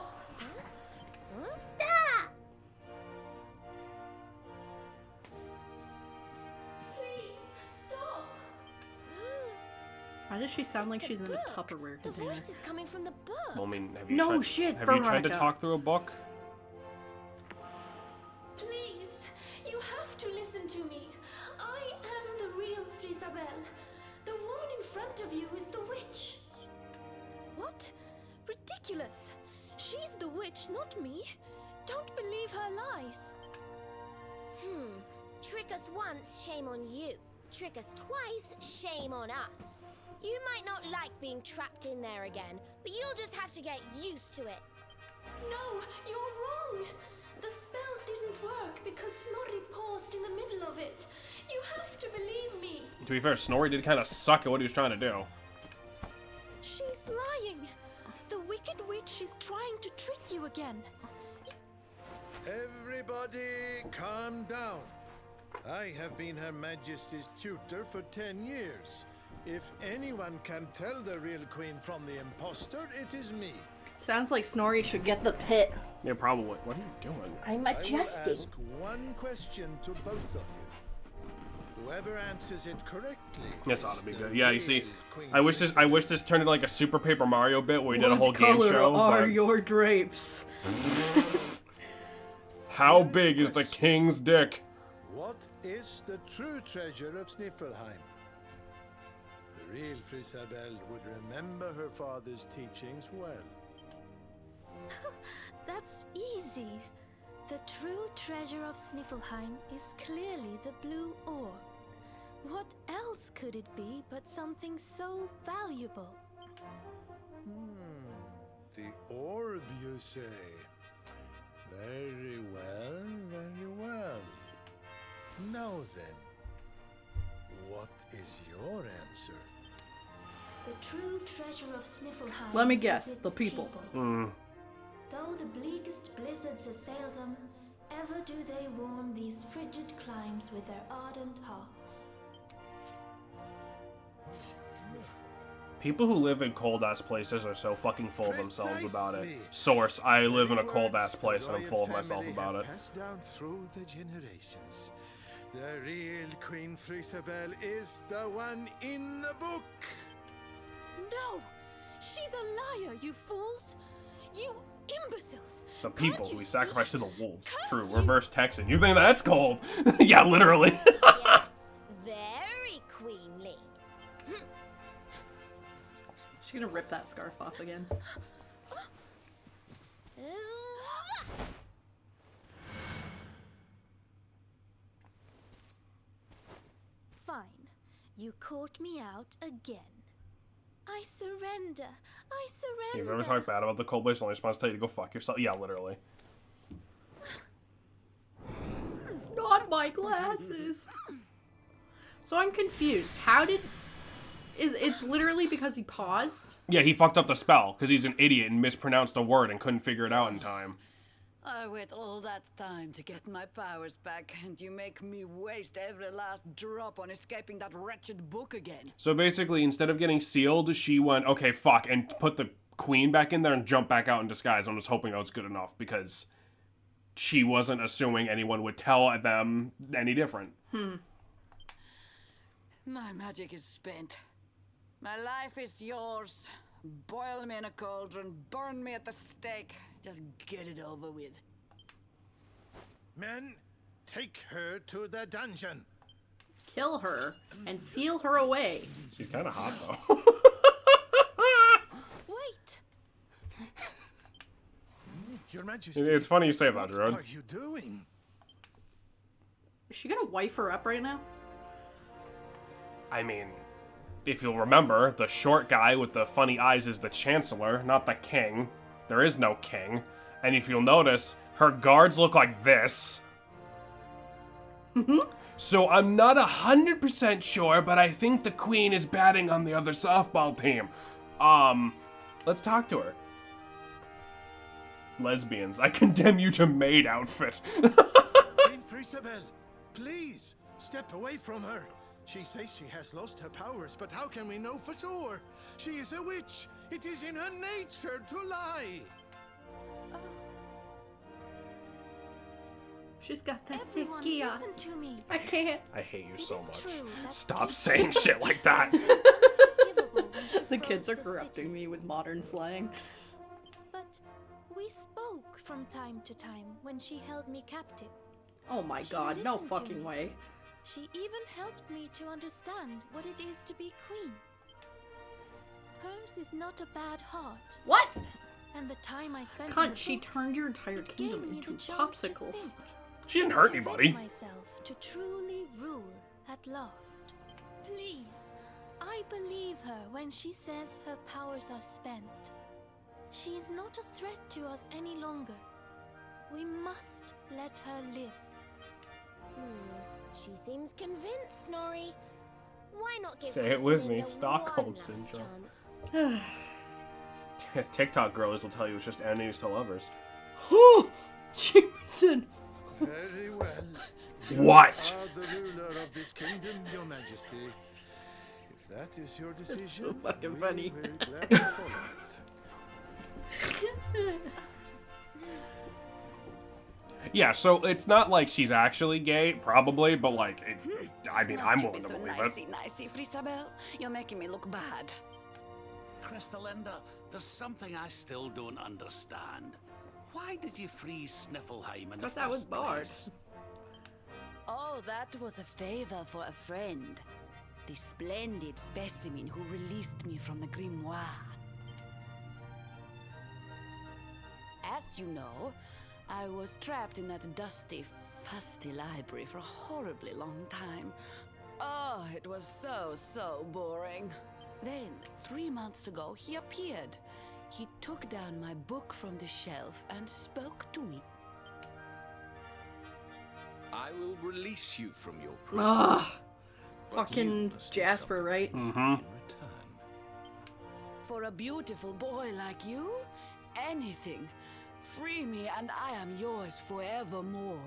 Please, stop! Why does she sound like The she's in a book. Tupperware The container? voice is coming from the book. Well, I mean, have you No tried, shit, have you tried to Veronica. talk through a book? Please, you have to listen to me. I am the real Frisabel. The woman in front of you is the witch. What? Ridiculous. She's the witch, not me. Don't believe her lies. Trick us once, shame on you. Trick us twice, shame on us. You might not like being trapped in there again, but you'll just have to get used to it. No, you're wrong. The spell didn't work because Snorri paused in the middle of it. You have to believe me. To be fair, Snorri did kind of suck at what he was trying to do. She's lying. The wicked witch is trying to trick you again. Everybody, calm down. I have been Her Majesty's tutor for 10 years. If anyone can tell the real queen from the impostor, it is me. Sounds like Snorri should get the pit. Yeah, probably. What are you doing? I'm I will adjusting. ask one question to both of you. Whoever answers it correctly. This is ought to be the good. Yeah, you real see, Queen I wish this turned into like a Super Paper Mario bit where we did a whole game color show. are But your drapes? how big is the king's dick? What is the true treasure of Sniffelheim? The real Frisabel would remember her father's teachings well. That's easy. The true treasure of Sniffelheim is clearly the blue orb. What else could it be but something so valuable? The orb, you say? Very well, very well. Now then, what is your answer? The true treasure of Sniffelheim. Let me is guess, its the people. Though the bleakest blizzards assail them, ever do they warm these frigid climes with their ardent hearts. People who live in cold ass places are so fucking full of themselves about it. Precisely. Source, I live in a Many cold words ass place the and I'm royal full of myself family about have it. Passed down through the generations. The real Queen Frisabel is the one in the book. No! She's a liar, you fools! You imbeciles! The Can't people you we see? sacrifice to the wolves. Curse True, you. reverse Texan. You think that's cold? Yeah, literally. Yes, very queenly. She's gonna rip that scarf off again. Fine. You caught me out again. I surrender. I surrender. You've ever talked bad about the cold place, only response to tell you to go fuck yourself? Yeah, literally. Not my glasses. So I'm confused. How did... It's literally because he paused? Yeah, he fucked up the spell because he's an idiot and mispronounced a word and couldn't figure it out in time. I wait all that time to get my powers back, and you make me waste every last drop on escaping that wretched book again. So basically, instead of getting sealed, she went, okay, fuck, and put the queen back in there and jumped back out in disguise. I was hoping that was good enough because she wasn't assuming anyone would tell them any different. My magic is spent. My life is yours. Boil me in a cauldron, burn me at the stake. Just get it over with. Men, take her to the dungeon. Kill her and seal her away. She's kind of hot, though. Wait! Your Majesty. It's funny you say that, What Gerard. are you doing? Is she gonna wife her up right now? I mean, if you'll remember, the short guy with the funny eyes is the Chancellor, not the King. There is no king. And if you'll notice, her guards look like this. So I'm not 100% sure, but I think the Queen is batting on the other softball team. Let's talk to her. lesbians. I condemn you to maid outfit. Queen Frisabel, please, step away from her. She says she has lost her powers, but how can we know for sure? She is a witch. It is in her nature to lie. She's got that thick Everyone, gear. listen to me. I can't. I hate you It so is much. true that Stop Kate saying shit like that. unforgivable when she The kids froze are corrupting city. me with modern slang. But we spoke from time to time when she held me captive. Oh my She god, no listened to fucking me. way. She even helped me to understand what it is to be queen. Hers is not a bad heart, What? and the time I spent in Cunt, the she book, turned your entire it gave kingdom me into the chance to popsicles. think, She didn't hurt to rid anybody. myself to truly rule at last. Please, I believe her when she says her powers are spent. She is not a threat to us any longer. We must let her live. She seems convinced, Snorri. Why not give Say it with me, Crisalinda Stockholm one last Syndrome. chance? TikTok girls will tell you it's just enemies to lovers. Oh, Jameson. Very well. You What? are the ruler of this kingdom, Your Majesty. If that is your decision, fucking we funny. will gladly follow it. Yeah, so it's not like she's actually gay, probably, but like, I mean, I'm willing to believe it. Nicey, Frisabel. You're making me look bad. Cristalinda, there's something I still don't understand. Why did you freeze Sniffleheim in the Thought that was first Bard. place? Oh, that was a favor for a friend. The splendid specimen who released me from the grimoire. As you know, I was trapped in that dusty, fusty library for a horribly long time. Oh, it was so boring. Then, 3 months ago, he appeared. He took down my book from the shelf and spoke to me. I will release you from your prison. Ah, but you fucking must do Jasper, something right? for me Mm-hmm. in return. For a beautiful boy like you, anything. Free me and I am yours forevermore.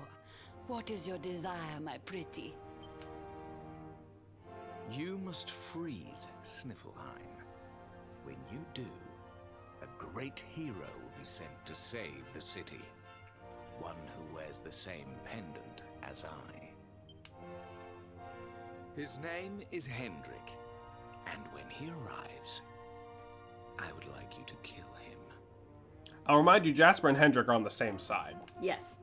What is your desire, my pretty? You must freeze Sniffleheim. When you do, a great hero will be sent to save the city. One who wears the same pendant as I. His name is Hendrik, and when he arrives, I would like you to kill him. I'll remind you, Jasper and Hendrik are on the same side. Yes.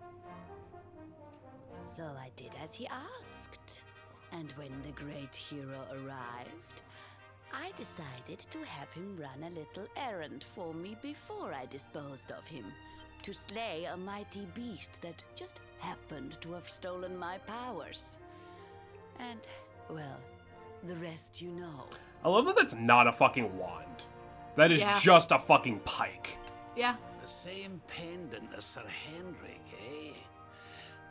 So I did as he asked. And when the great hero arrived, I decided to have him run a little errand for me before I disposed of him. To slay a mighty beast that just happened to have stolen my powers. And, well, the rest you know. I love that that's not a fucking wand. That is Yeah. just a fucking pike. Yeah. The same pendant as Sir Hendrik, eh?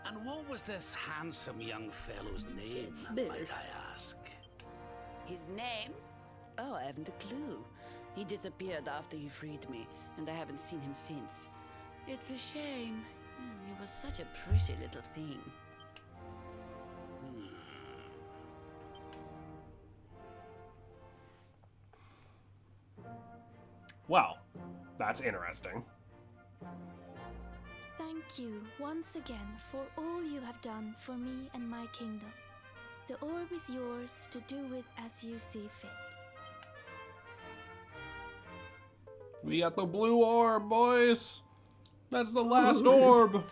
And what was this handsome young fellow's name, beard. might I ask? His name? Oh, I haven't a clue. He disappeared after he freed me, and I haven't seen him since. It's a shame. He was such a pretty little thing. Well, that's interesting. Thank you once again for all you have done for me and my kingdom. The orb is yours to do with as you see fit. We got the blue orb, boys. That's the last orb.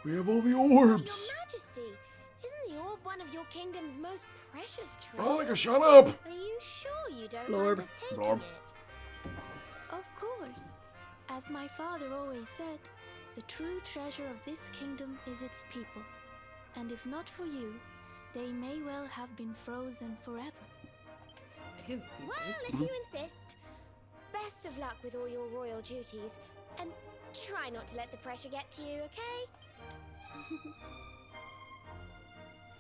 We have all the orbs. Your Majesty, isn't the orb one of your kingdom's most precious treasures? Veronica, shut up. Are you sure you don't Lord. mind us taking Lord. it? Of course. As my father always said, the true treasure of this kingdom is its people. And if not for you, they may well have been frozen forever. Ew. Well, if you insist. Best of luck with all your royal duties, and try not to let the pressure get to you, okay?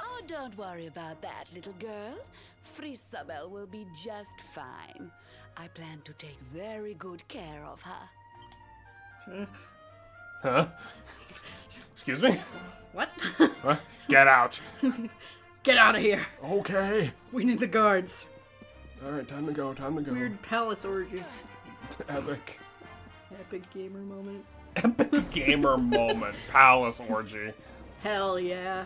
Oh, don't worry about that, little girl. Frisabel will be just fine. I plan to take very good care of her. Huh? Excuse me? What? What? Get out. Get out of here. Okay. We need the guards. Alright, time to go, time to go. Weird palace orgy. Epic. Epic gamer moment. Epic gamer moment. Palace orgy. Hell yeah.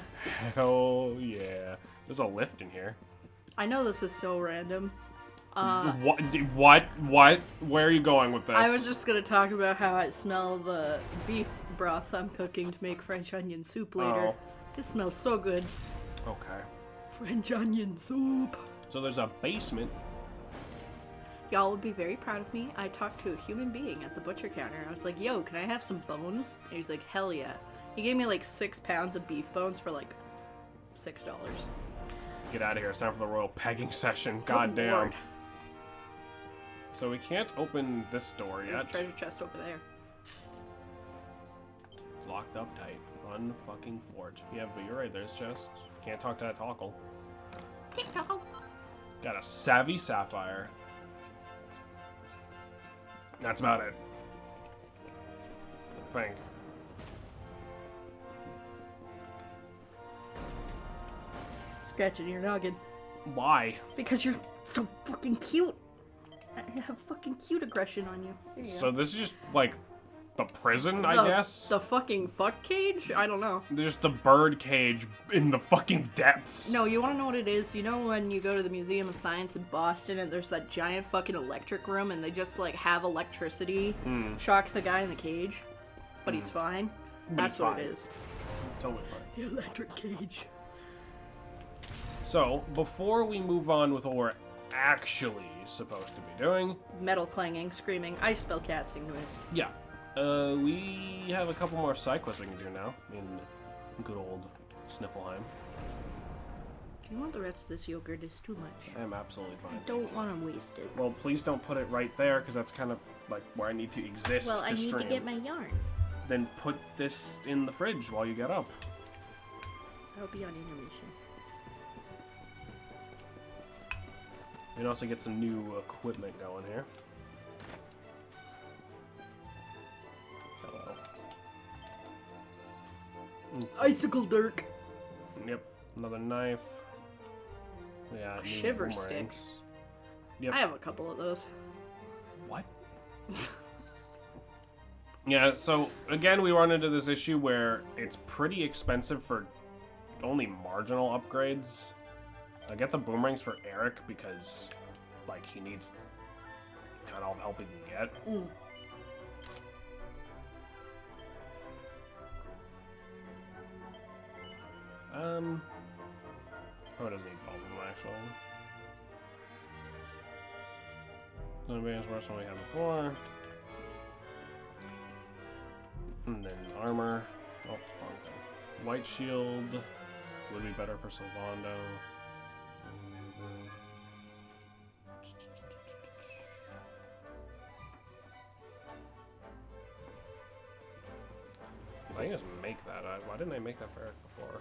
Hell yeah. There's a lift in here. I know this is so random. What? Where are you going with this? I was just gonna talk about how I smell the beef broth I'm cooking to make French onion soup later. Oh. It smells so good. Okay. French onion soup. So there's a basement. Y'all would be very proud of me. I talked to a human being at the butcher counter. I was like, yo, can I have some bones? And he's like, hell yeah. He gave me like 6 pounds of beef bones for like $6. Get out of here. It's time for the royal pegging session. Good God damn. lord. So we can't open this door There's a yet. treasure chest over there. It's locked up tight. Unfucking fort. Yeah, but you're right. There's chest. Can't talk to that Tockle. Got a savvy sapphire. That's about it. I think. Scratching your noggin. Why? Because you're so fucking cute. I have fucking cute aggression on you. There you So go. this is just like the prison, I The- guess? The fucking fuck cage? I don't know. There's just the bird cage in the fucking depths. No, you wanna know what it is? You know when you go to the Museum of Science in Boston and there's that giant fucking electric room and they just like have electricity shock the guy in the cage? But he's fine? But That's he's what fine. it is. Totally fine. The electric cage. So, before we move on with what we're actually supposed to be doing, Metal clanging, screaming, ice spell casting noise. yeah, we have a couple more side quests we can do now in good old Sniffleheim. Do you want the rest of this yogurt? It's too much. I am absolutely fine. I don't want to waste it. Well, please don't put it right there, because that's kind of like where I need to exist Well, to I need stream. to get my yarn. Then put this in the fridge while you get up. I'll be on intermission. We can also get some new equipment going here. Hello. Let's see. Icicle Dirk. Yep, another knife. Yeah, new Shiver stick. boomerangs. Yep. I have a couple of those. What? Yeah, so again, we run into this issue where it's pretty expensive for only marginal upgrades. I get the boomerangs for Eric because, like, he needs kind of all the help he can get. Probably doesn't need both of them, actually. Advance worse than we had before. And then armor. Oh, wrong thing. White shield would be better for Sylvando. I think I just make that. Why didn't I make that for Eric before?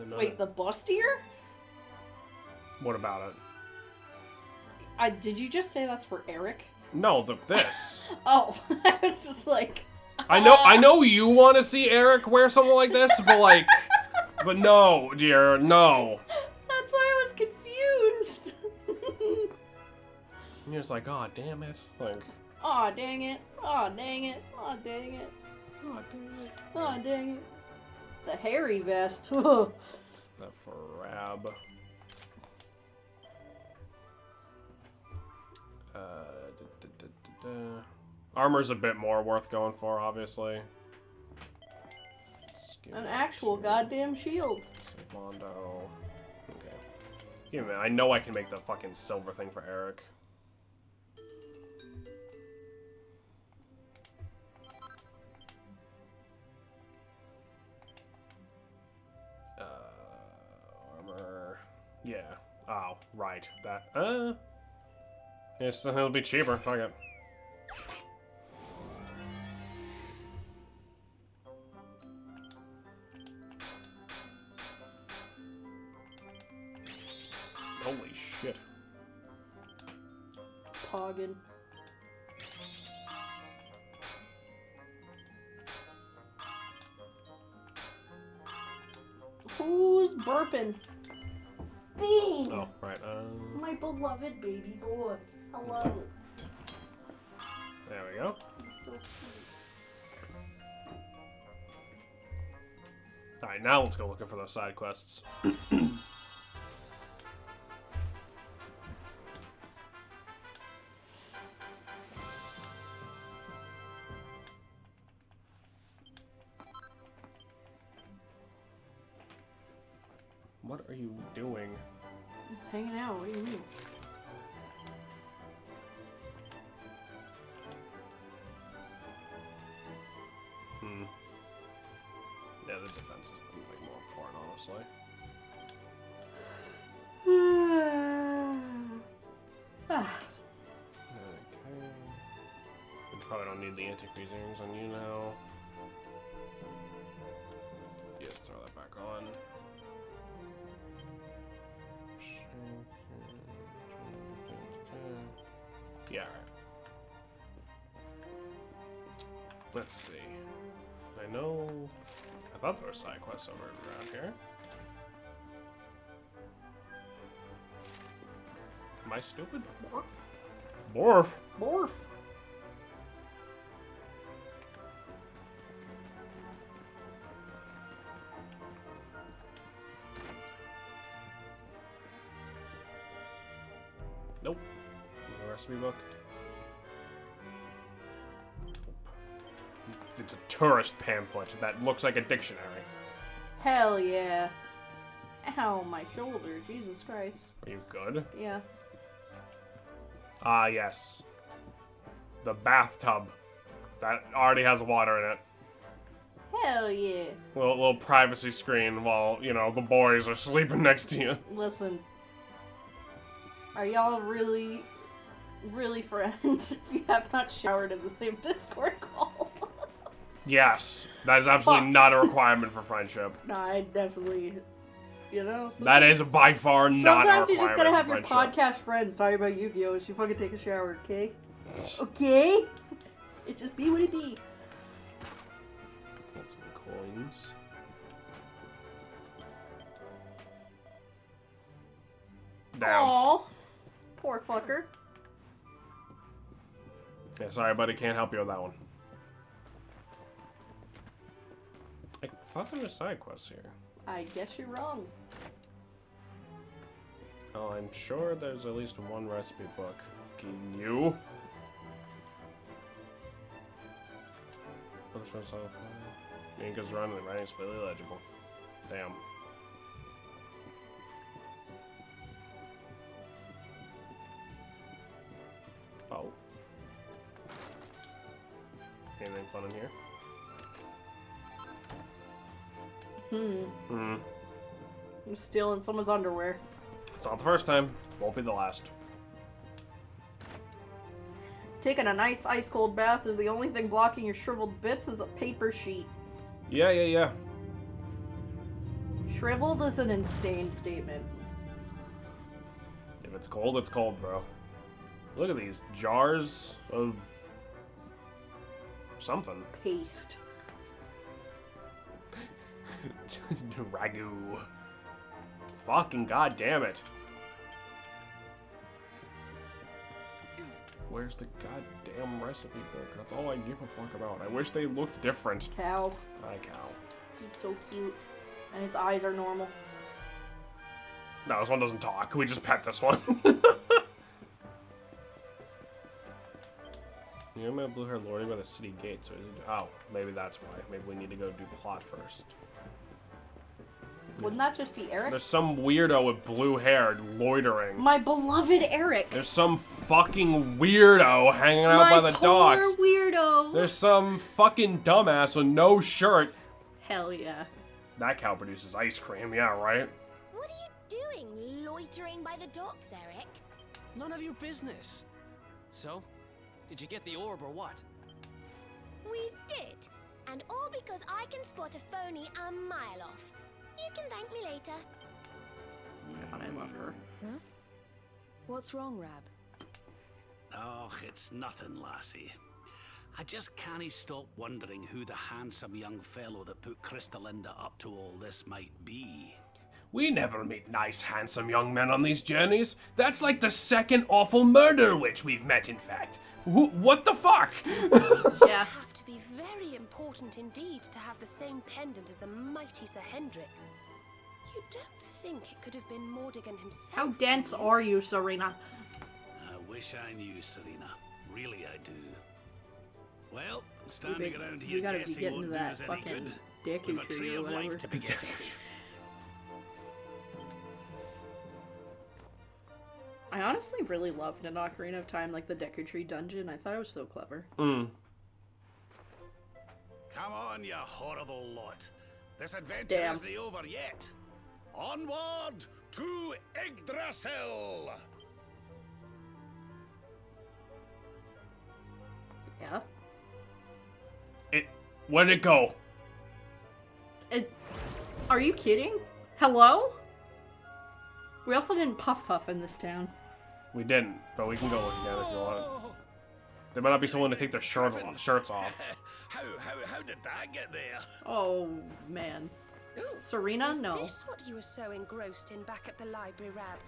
No. Wait, the bustier? What about it? Did you just say that's for Eric? No, this. Oh, I was just like... I know you want to see Eric wear something like this, but like, but no, dear, no. That's why I was confused. And you're just like, oh, damn it. Like, Aw, dang it. Aw, dang it. Aw, dang it. oh, damn it. Aw, dang it. The hairy vest. The Farab. Armor's a bit more worth going for, obviously. An actual goddamn shield. Mondo. Okay. Yeah, man, I know I can make the fucking silver thing for Eric. Armor. Yeah. Oh, right. That. It'll be cheaper. Fuck it. Holy shit. Poggin. burping. Bean! Oh, right. My beloved baby boy. Hello. There we go. So cute. Alright, now let's go looking for those side quests. What are you doing? Just hanging out. What do you mean? Yeah, the defense is like more important, honestly. Okay. We probably don't need the antique earrings on you now. Yeah, throw that back on. Yeah, alright. Let's see. I know. I thought there were side quests over around here. Am I stupid? Morph. Morph. Nope. The recipe book. It's a tourist pamphlet that looks like a dictionary. Hell yeah. Ow, my shoulder. Jesus Christ. Are you good? Yeah. Ah, yes. The bathtub. That already has water in it. Hell yeah. Little privacy screen while, you know, the boys are sleeping next to you. Listen. Are y'all really friends if you have not showered in the same Discord call? Yes. That is absolutely not a requirement for friendship. No, I definitely, you know. That is by far not a requirement. Sometimes you just gotta have your friendship. podcast friends talking about Yu-Gi-Oh! And you fucking take a shower, okay? Okay? It just be what it be. Got some coins. Damn. Aww. Poor fucker. Yeah, sorry, buddy. Can't help you with that one. I thought there were side quests here. I guess you're wrong. Oh, I'm sure there's at least one recipe book. Can you? Inca's run and writing is really legible. Damn. Oh. Anything fun in here? I'm stealing someone's underwear. It's not the first time. Won't be the last. Taking a nice ice cold bath is the only thing blocking your shriveled bits is a paper sheet. Yeah. Shriveled is an insane statement. If it's cold, bro. Look at these jars of something. Paste. Ragu. Fucking goddamn it. Where's the goddamn recipe book? That's all I give a fuck about. I wish they looked different. Cow. Hi, cow. He's so cute. And his eyes are normal. No, this one doesn't talk. Can we just pet this one? You know my blue-haired lording by the city gates. Oh, maybe that's why. Maybe we need to go do plot first. Wouldn't that just be Eric? There's some weirdo with blue hair loitering. My beloved Eric. There's some fucking weirdo hanging out by the docks. My poor weirdo. There's some fucking dumbass with no shirt. Hell yeah. That cow produces ice cream, yeah, right? What are you doing, loitering by the docks, Eric? None of your business. So, did you get the orb or what? We did. And all because I can spot a phony a mile off. You can thank me later. God, I love her. Huh? What's wrong, Rab? Oh, it's nothing, lassie. I just can't stop wondering who the handsome young fellow that put Crystalinda up to all this might be. We never meet nice, handsome young men on these journeys. That's like the second awful murder witch we've met, in fact. What the fuck? Yeah. Have to be very important indeed to have the same pendant as the mighty Sir Hendrik. You don't think it could have been Mordigan himself? How dense are you, Serena? I wish I knew, Serena. Really, I do. Well, standing around here gotta be guessing getting won't to do that us any fucking good. dicky We've a tree tree or of whatever. life to be getting to. I honestly really loved in Ocarina of Time, like the Deku Tree dungeon. I thought it was so clever. Come on, you horrible lot. This adventure Damn. isn't over yet. Onward to Yggdrasil! Yeah. Where'd it go? Are you kidding? Hello? We also didn't Puff Puff in this town. We didn't, but we can go look again if you want. There might not be someone to take their shirts off. How did that get there? Oh, man. Serena? No. Is this what you were so engrossed in back at the library, Rab?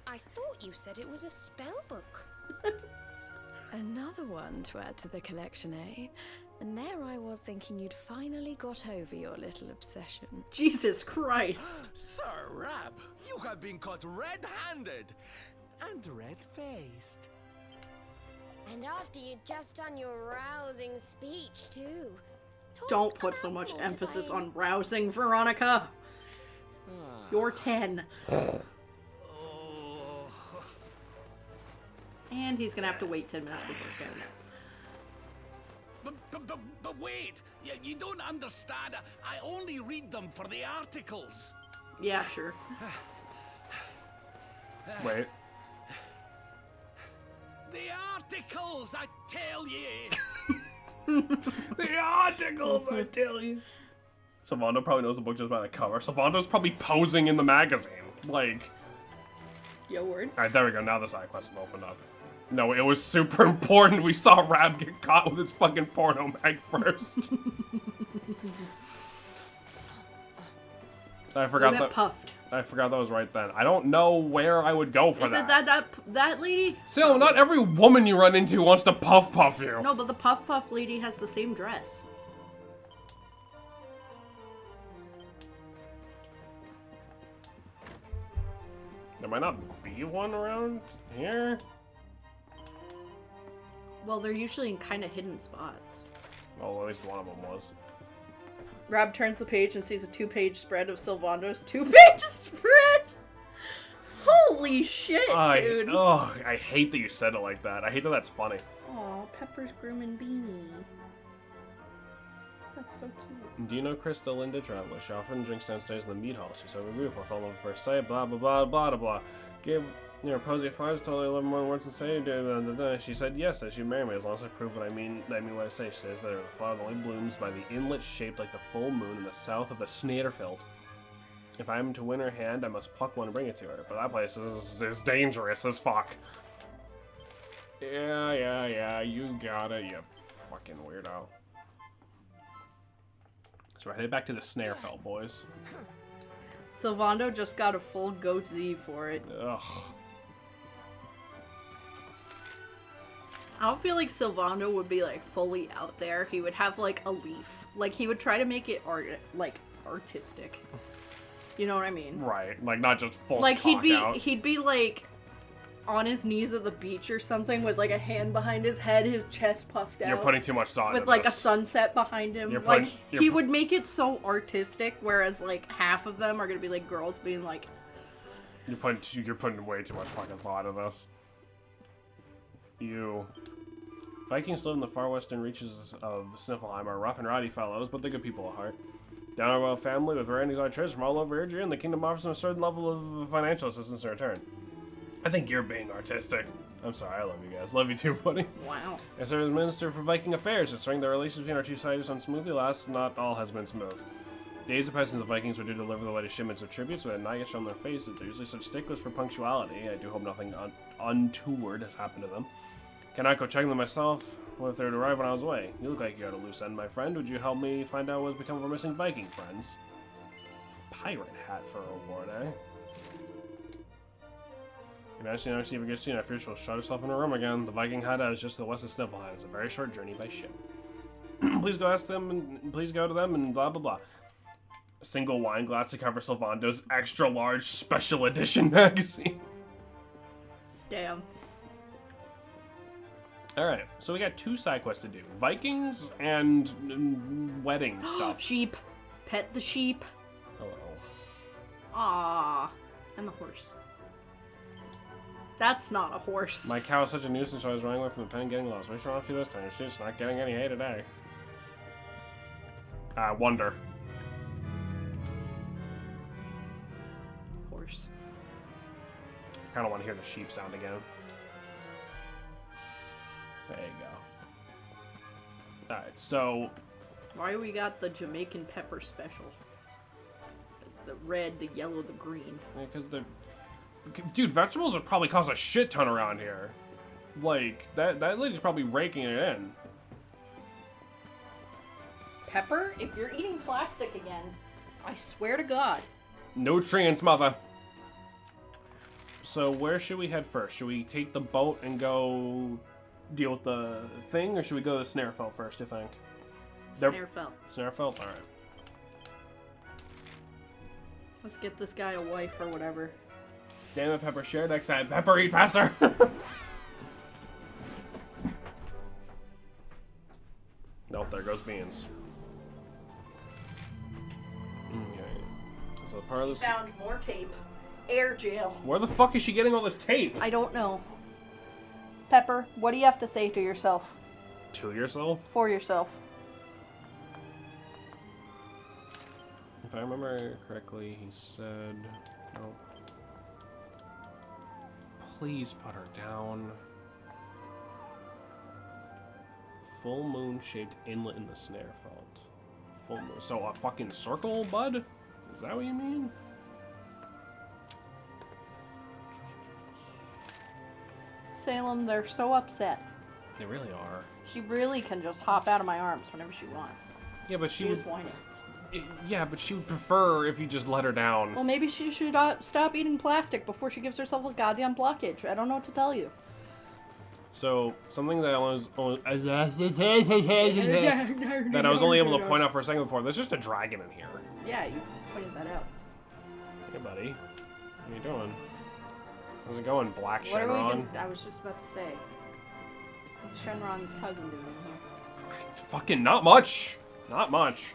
I thought you said it was a spell book. Another one to add to the collection, eh? And there I was thinking you'd finally got over your little obsession. Jesus Christ. Sir Rab, you have been caught red-handed and red-faced. And after you'd just done your rousing speech, too. Don't put so much emphasis on rousing, Veronica. You're 10. And he's gonna have to wait 10 minutes before getting it. But wait! You don't understand. I only read them for the articles. Yeah, sure. Wait. The articles, I tell you! The articles, I tell you! Sylvando probably knows the book just by the cover. Sylvando's probably posing in the magazine. Like... Yo, word. Alright, there we go. Now the side quest will open up. No, it was super important. We saw Rab get caught with his fucking porno mag first. I forgot You'll get puffed. I forgot that was right then. I don't know where I would go for Is that. it that lady? Still, not every woman you run into wants to puff you. No, but the Puff Puff lady has the same dress. There might not be one around here. Well, they're usually in kind of hidden spots. Well, at least one of them was. Rab turns the page and sees a 2-page spread of Sylvando's 2-page spread. Holy shit, dude. Oh, I hate that you said it like that. I hate that that's funny. Aw, Pepper's grooming Beanie. That's so cute. Do you know Krista Linda Traveler? She often drinks downstairs in the meat hall. She's so beautiful. Fell in love at first sight. Blah blah blah blah blah. Gave Posey flowers. Told her 11 more words to say. She said yes, that she'd marry me as long as I prove what I mean what I say. She says that the flower only blooms by the inlet shaped like the full moon in the south of the Snaderfeld. If I am to win her hand, I must pluck one and bring it to her. But that place is dangerous as fuck. Yeah, you got it, you fucking weirdo. So we're headed back to the Snaderfeld, boys. Sylvando just got a full goatee for it. Ugh. I don't feel like Sylvando would be like fully out there. He would have like a leaf. Like he would try to make it artistic. You know what I mean? Right, like not just full like cock out. he'd be like on his knees at the beach or something with like a hand behind his head, his chest puffed out. You're putting too much thought with into like this. a sunset behind him. You're Like putting- he would make it so artistic, whereas like half of them are gonna be like girls being like, You're putting way too much fucking thought into this. You. Vikings live in the far western reaches of Sniffelheim are rough and rowdy fellows, but they're good people at heart. Down our royal family with rare and exotic treasures from all over Idria, and the kingdom offers them a certain level of financial assistance in return. I think you're being artistic. I'm sorry, I love you guys. Love you too, buddy. wow. I serve as Minister for Viking Affairs, ensuring the relations between our two sides run smoothly. Alas, not all has been smooth. The days of peasants of Vikings were due to deliver the latest shipments of tributes, but had not yet shown their faces. They're usually such sticklers for punctuality. I do hope nothing untoward has happened to them. Can I go check them myself? What if they were to arrive when I was away? You look like you're at a loose end, my friend. Would you help me find out what's become of our missing Viking friends? pirate hat for a reward, eh? Eventually, never see if it gets soon. I fear she'll shut herself in her room again. The Viking hideout is just to the west of Sniffleheim. It's a very short journey by ship. Please go ask them, and please go to them, and blah blah blah. A single wine glass to cover Sylvando's extra large special edition magazine. Damn. Alright, so we got 2 side quests to do. Vikings and wedding stuff. Sheep. Pet the sheep. Hello. Ah, and the horse. That's not a horse. My cow is such a nuisance, so I was running away from the pen and getting lost. Make sure off you this time. She's not getting any hay today. I wonder. Horse. I kind of want to hear the sheep sound again. There you go. Alright, so... Why we got the Jamaican pepper special? The red, the yellow, the green. Yeah, because they're... Dude, vegetables would probably cost a shit ton around here. Like, that lady's probably raking it in. Pepper, if you're eating plastic again, I swear to God. Nutrients, mother. So where should we head first? Should we take the boat and go deal with the thing, or should we go to Snarefell first, you think? Snarefell. Snarefell? Alright. Let's get this guy a wife or whatever. Damn it, Pepper, share next time. Pepper, eat faster! Nope, there goes Beans. Okay. So part of this... Found more tape. Air jail. Where the fuck is she getting all this tape? I don't know. Pepper, what do you have to say to yourself? To yourself? For yourself. If I remember correctly, he said... Nope. Please put her down. Full moon-shaped inlet in the Snarefell. Full moon. So a fucking circle, bud? Is that what you mean? Salem, they're so upset. They really are. She really can just hop out of my arms whenever she wants. Yeah, but she was would... whining. Yeah, but she would prefer if you just let her down. Well, maybe she should stop eating plastic before she gives herself a goddamn blockage. I don't know what to tell you. So, something that I was that I was only able to point out for a second before. There's just a dragon in here. Yeah, you pointed that out. Hey, buddy. What are you doing? How's it going, Black What are we Shenron? gonna... I was just about to say. What's Shenron's cousin doing in here? Fucking not much. Not much.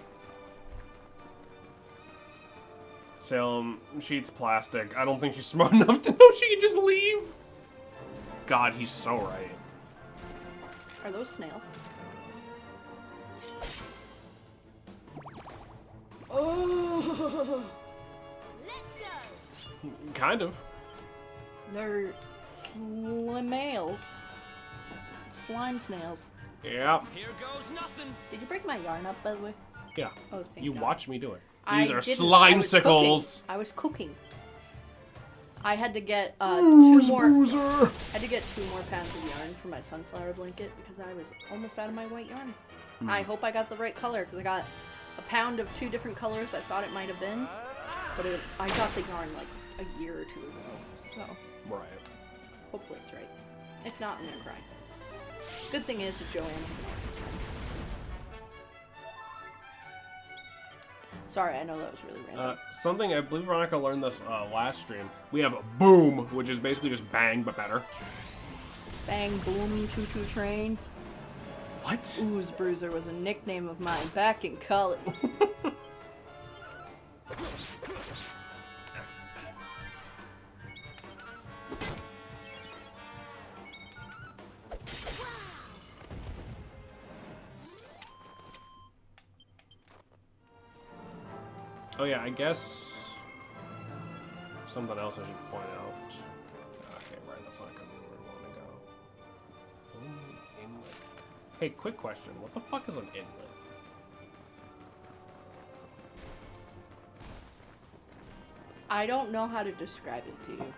Salem, she eats plastic. I don't think she's smart enough to know she can just leave. God, he's so right. Are those snails? Oh! Let's go! Kind of. They're slimails. Slime snails. Yeah. Here goes nothing. Did you break my yarn up, by the way? Yeah. Oh, thank You God. watched me do it. I These are didn't. slimesicles. I was cooking. I had to get 2 more. I had to get 2 more pounds of yarn for my sunflower blanket because I was almost out of my white yarn. I hope I got the right color because I got a pound of 2 different colors I thought it might have been, but I got the yarn like a year or 2 ago. So Right. hopefully it's right. If not, I'm gonna cry. Good thing is, Joanne. Sorry, I know that was really random. Something I believe Veronica learned this last stream. We have Boom, which is basically just bang but better. Bang, boom, choo-choo train. What? Ooze Bruiser was a nickname of mine back in college. Oh yeah, I guess something else I should point out. Okay, right, that's not gonna be where we want to go. Full inlet. Hey, quick question. What the fuck is an inlet? I don't know how to describe it to you.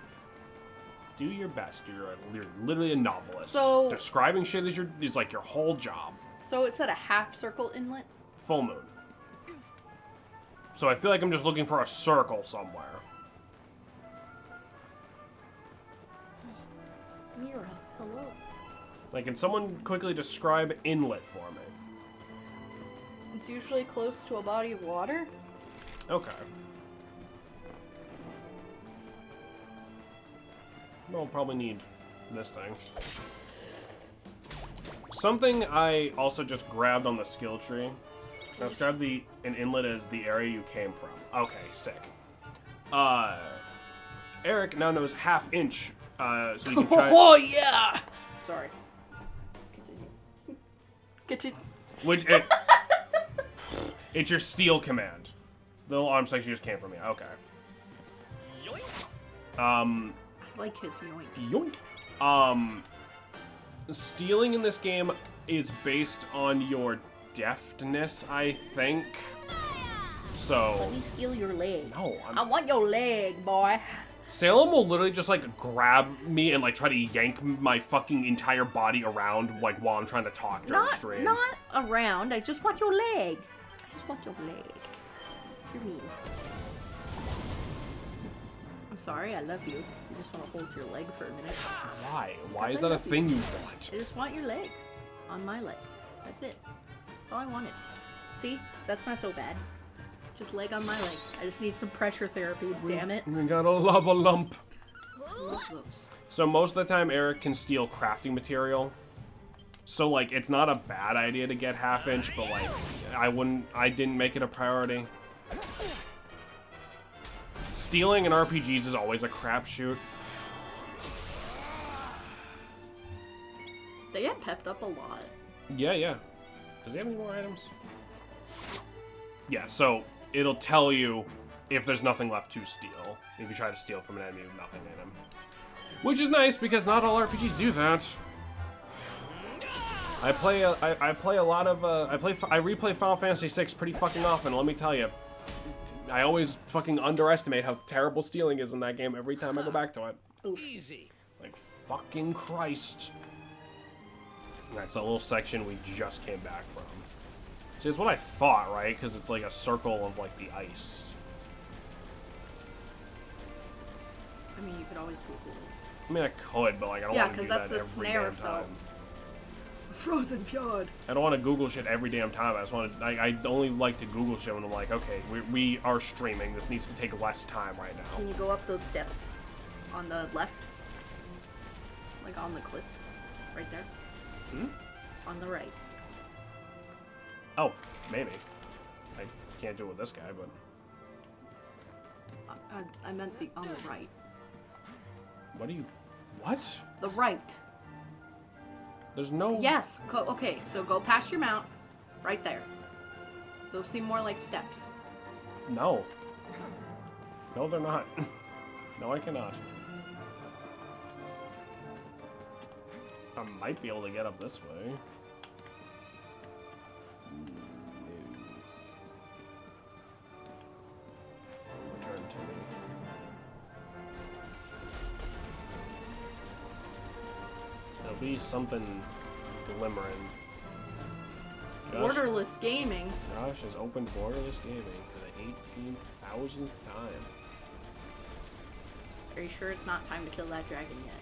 Do your best. You're literally a novelist. So- describing shit is like your whole job. So it said a half circle inlet. Full moon. So I feel like I'm just looking for a circle somewhere. Mira, hello. Like, can someone quickly describe inlet for me? It's usually close to a body of water. Okay. We'll probably need this thing. Something I also just grabbed on the skill tree. Now describe an inlet as the area you came from. Okay, sick. Eric now knows half inch, so he can try. Oh yeah! Sorry. Continue. Which it's your steal command. The little arm section just came from me. Okay. I like his yoink. Yoink. Stealing in this game is based on your deftness, I think. So. Let me steal your leg. No, I want your leg, boy. Salem will literally just like grab me and like try to yank my fucking entire body around like while I'm trying to talk during stream. Not around. I just want your leg. I just want your leg. You're mean. I'm sorry. I love you. I just want to hold your leg for a minute. Why? Why is that a thing you want? I just want your leg on my leg. That's it. That's all I wanted. See? That's not so bad. Just leg on my leg. I just need some pressure therapy, damn it. We got a lava lump. Love those. So most of the time Eric can steal crafting material. So like it's not a bad idea to get half inch, but like I didn't make it a priority. Stealing in RPGs is always a crapshoot. They get pepped up a lot. Yeah. Does he have any more items? Yeah, so it'll tell you if there's nothing left to steal. If you try to steal from an enemy with nothing in him. Which is nice, because not all RPGs do that. I replay Final Fantasy VI pretty fucking often, let me tell you. I always fucking underestimate how terrible stealing is in that game every time I go back to it. Easy. Like, fucking Christ. That's a little section we just came back from. See, it's what I thought, right? Because it's like a circle of, like, the ice. I mean, you could always Google it. I mean, I could, but, like, I don't want to do that every damn time. Frozen Fjord. I don't want to Google shit every damn time. I just want to, I only like to Google shit when I'm like, okay, we are streaming. This needs to take less time right now. Can you go up those steps on the left? Like on the cliff. Right there. Hmm? On the right. Oh, maybe. I can't do it with this guy, but... I meant on the right. What do you... What? The right. There's no... Yes. Okay, so go past your mount. Right there. Those seem more like steps. No. No, they're not. No, I cannot. I might be able to get up this way. Return to me. There'll be something glimmering. Borderless Gaming. Josh has opened Borderless Gaming for the 18,000th time. Are you sure it's not time to kill that dragon yet?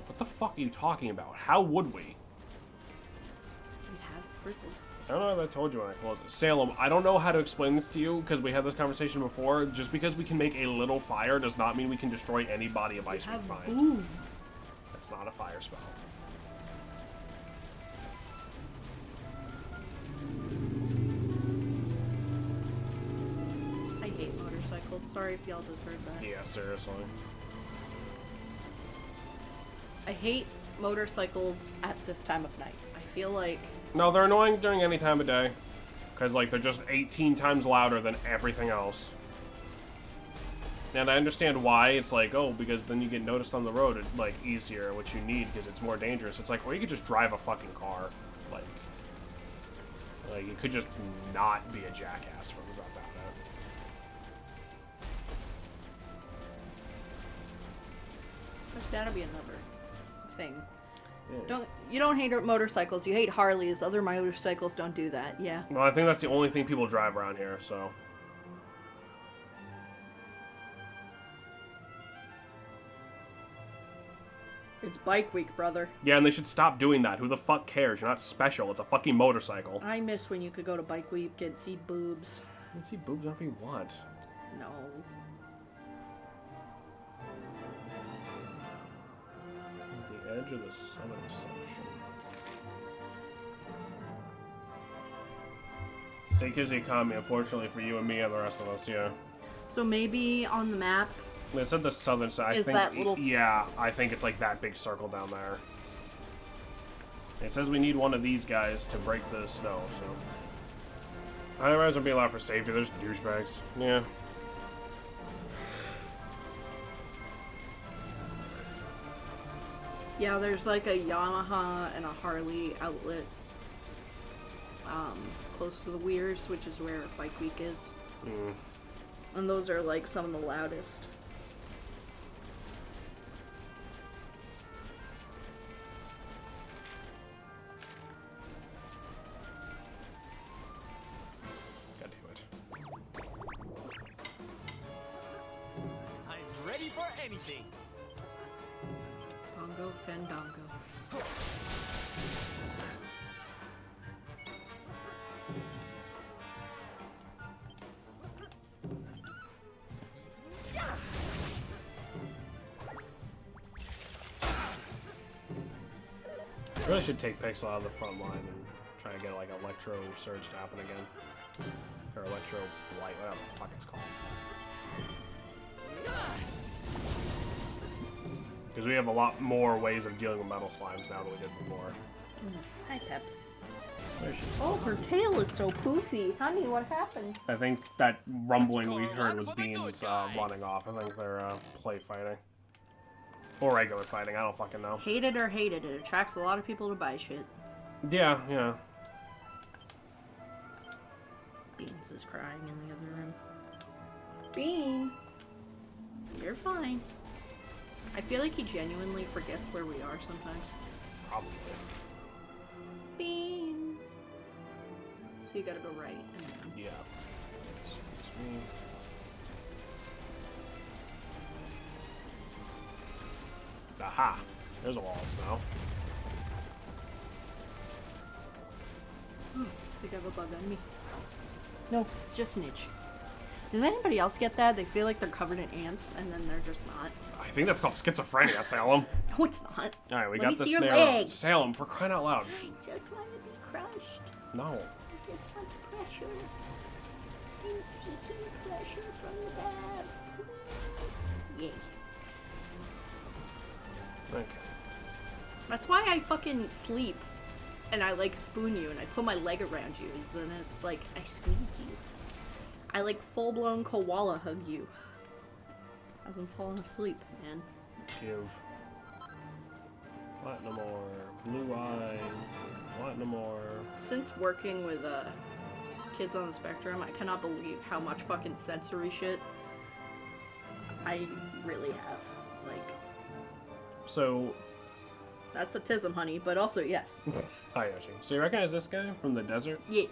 What the fuck are you talking about? How would we? We have Frizzle. I don't know if I told you when I closed it. Salem, I don't know how to explain this to you because we had this conversation before. Just because we can make a little fire does not mean we can destroy any body of ice we find. Boom. That's not a fire spell. I hate motorcycles. Sorry if y'all just heard that. Yeah, seriously. I hate motorcycles at this time of night. I feel like... No, they're annoying during any time of day. Because, like, they're just 18 times louder than everything else. And I understand why. It's like, oh, because then you get noticed on the road, it's, like, easier, which you need because it's more dangerous. It's like, well, you could just drive a fucking car. Like you could just not be a jackass about that. There's gotta be another thing. Yeah. Don't You don't hate motorcycles. You hate Harleys. Other motorcycles don't do that. Yeah. Well, I think that's the only thing people drive around here, so. It's bike week, brother. Yeah, and they should stop doing that. Who the fuck cares? You're not special. It's a fucking motorcycle. I miss when you could go to bike week and see boobs. You can see boobs whenever you want. No. The edge of the southern section. State gives the economy, unfortunately for you and me and the rest of us, yeah. So maybe on the map. It said the southern side. Is I think, that little... Yeah, I think it's like that big circle down there. It says we need one of these guys to break the snow, so. Otherwise, would be allowed for safety. There's douchebags. Yeah. Yeah, there's like a Yamaha and a Harley outlet close to the Weirs, which is where Bike Week is. Mm. And those are like some of the loudest. God damn it. I'm ready for anything. Bongo Fandango. Really should take Pixel out of the front line and try to get like Electro Surge to happen again. Or Electro Light, whatever the fuck it's called. Because we have a lot more ways of dealing with metal slimes now than we did before. Hi, Pep. Where is she? Oh, her tail is so poofy. Honey, what happened? I think that rumbling we heard was Beans running off. I think they're play fighting. Or regular fighting, I don't fucking know. Hate it or hate it, it attracts a lot of people to buy shit. Yeah, yeah. Beans is crying in the other room. Bean! You're fine. I feel like he genuinely forgets where we are sometimes. Probably. Beans! So you gotta go right. And then... Yeah. Excuse me. Aha! There's a wall of snow. I think I have a bug on me. No, just an itch. Does anybody else get that? They feel like they're covered in ants, and then they're just not. I think that's called schizophrenia, Salem. No, it's not. Alright, we Let got me the see your snare. leg. Salem, for crying out loud. I just want to be crushed. No. I just want pressure. I'm seeking pressure from the bad. Yay. Okay. That's why I fucking sleep. And I like spoon you and I put my leg around you. And then it's like I squeeze you. I like full blown koala hug you. As I'm falling asleep, man. Give. Platinum ore. Blue eye. Platinum ore. Since working with kids on the spectrum, I cannot believe how much fucking sensory shit I really have. Like, so. That's the tism, honey, but also yes. Hi, Yoshi. So you recognize this guy from the desert? Yeah,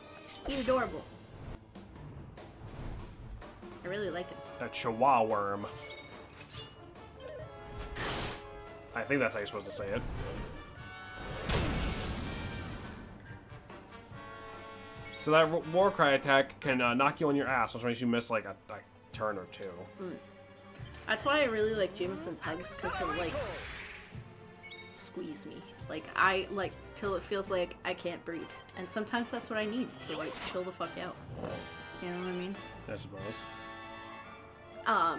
he's adorable. I really like him. That Chihuahua worm. I think that's how you're supposed to say it. So that Warcry attack can knock you on your ass, which makes you miss like a turn or two. Mm. That's why I really like Jameson's hugs, because he'll like squeeze me. Like I like till it feels like I can't breathe. And sometimes that's what I need to like chill the fuck out. You know what I mean? I suppose.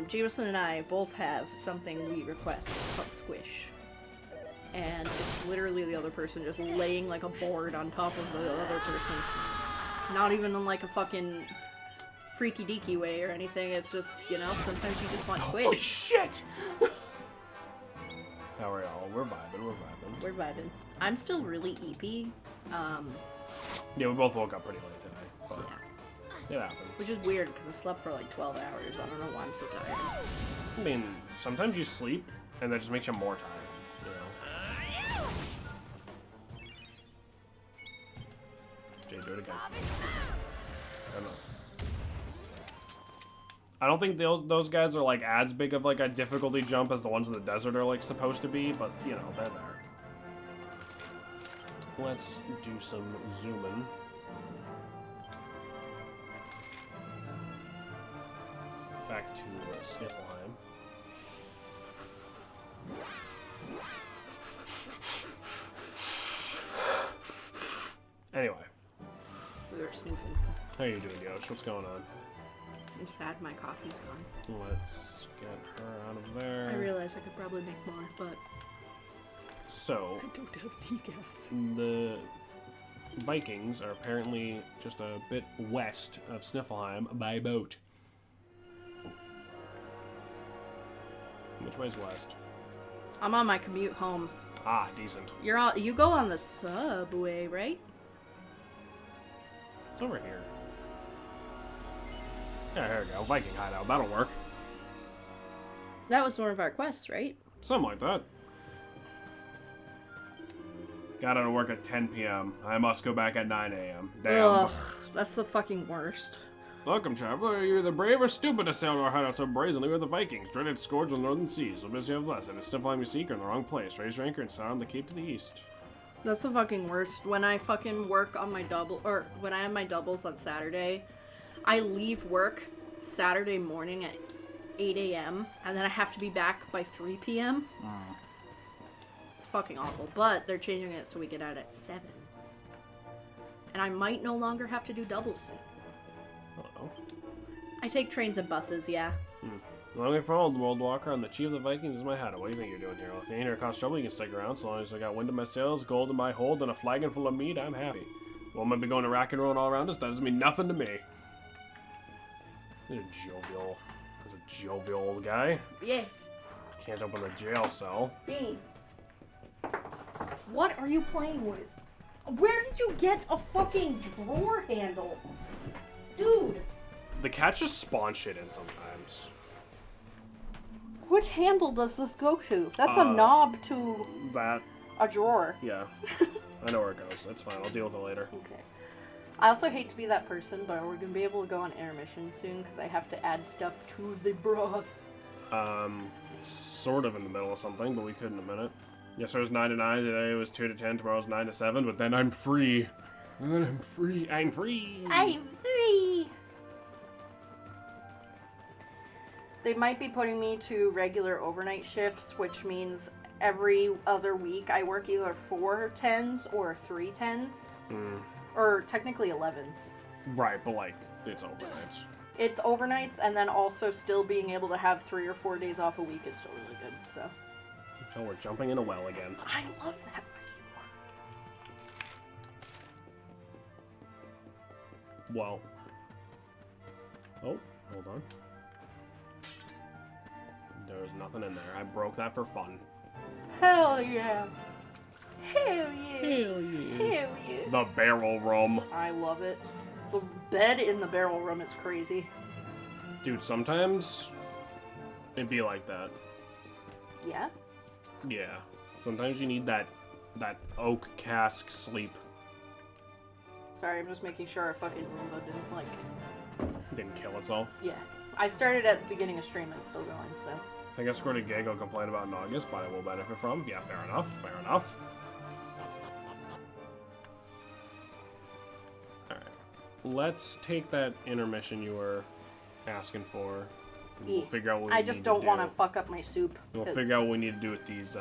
Jameson and I both have something we request called Squish. And it's literally the other person just laying like a board on top of the other person. Not even in like a fucking freaky deaky way or anything. It's just, you know, sometimes you just want Squish. Oh shit! How are y'all? We're vibing, We're vibing. I'm still really eepy. Yeah, we both woke up pretty late today. But yeah. It happens. Which is weird because I slept for like 12 hours. I don't know why I'm so tired. I mean, sometimes you sleep and that just makes you more tired, you know? Jay, do it again. I don't think those guys are like as big of like a difficulty jump as the ones in the desert are like supposed to be, but you know, they're there. Let's do some zooming. Back to Sniffleheim. Anyway. We were snooping. How you doing, Yosh? What's going on? I'm sad my coffee's gone. Let's get her out of there. I realize I could probably make more, but... So... I don't have decaf. The Vikings are apparently just a bit west of Sniffleheim by boat. Which way's west? I'm on my commute home. Ah, decent. You go on the subway, right? It's over here. Yeah, here we go. Viking hideout. That'll work. That was one of our quests, right? Something like that. Got out of work at 10 p.m. I must go back at 9 a.m. Damn. Ugh, that's the fucking worst. Welcome, traveler. You're the brave or stupid to sail to our hideout so brazenly with the Vikings. Dreaded scourge of the northern seas. What business you have less? And it's Sniffleheim you seek, are in the wrong place. Raise your anchor and sail on the cape to the east. That's the fucking worst. When I fucking work on my when I have my doubles on Saturday, I leave work Saturday morning at 8 a.m. and then I have to be back by 3 p.m. It's fucking awful. But they're changing it so we get out at 7. And I might no longer have to do doubles soon. Uh-oh. I take trains and buses, yeah. Long way from home, World Walker. I'm the chief of the Vikings is my hat. What do you think you're doing here? Well, if you ain't here to cause trouble, you can stick around. So long as I got wind in my sails, gold in my hold, and a flagon full of meat, I'm happy. Well, I might be going to rack and roll all around us. That doesn't mean nothing to me. He's a jovial old guy. Yeah. Can't open the jail cell. Bean. What are you playing with? Where did you get a fucking drawer handle? Dude. The cats just spawn shit in sometimes. What handle does this go to? That's a knob to that. A drawer. Yeah. I know where it goes. That's fine. I'll deal with it later. Okay. I also hate to be that person, but we're going to be able to go on intermission soon because I have to add stuff to the broth. Sort of in the middle of something, but we could in a minute. Yesterday was 9 to 9, today was 2 to 10, tomorrow's 9 to 7, but then I'm free. I'm free. I'm free! They might be putting me to regular overnight shifts, which means every other week I work either 4 10s or 3 10s. Or technically 11s. Right, but like, it's overnights. It's overnights, and then also still being able to have 3 or 4 days off a week is still really good, so. Oh, we're jumping in a well again. I love that for you. Well. Oh, hold on. There's nothing in there. I broke that for fun. Hell yeah. Hell yeah. Hell yeah. Hell yeah. The barrel room. I love it. The bed in the barrel room is crazy. Dude, sometimes it'd be like that. Yeah? Yeah. Sometimes you need that oak cask sleep. Sorry, I'm just making sure our fucking Roomba Didn't kill itself. Yeah. I started at the beginning of stream and it's still going, so. I think I scored a gig I'll complain about in August, but I will benefit from. Yeah, fair enough. Fair enough. Alright. Let's take that intermission you were asking for. We'll figure out what we I just don't want to fuck up my soup. We'll figure out what we need to do with these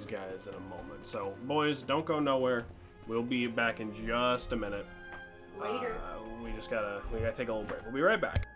guys in a moment. So, boys, don't go nowhere. We'll be back in just a minute. Later. We gotta take a little break. We'll be right back.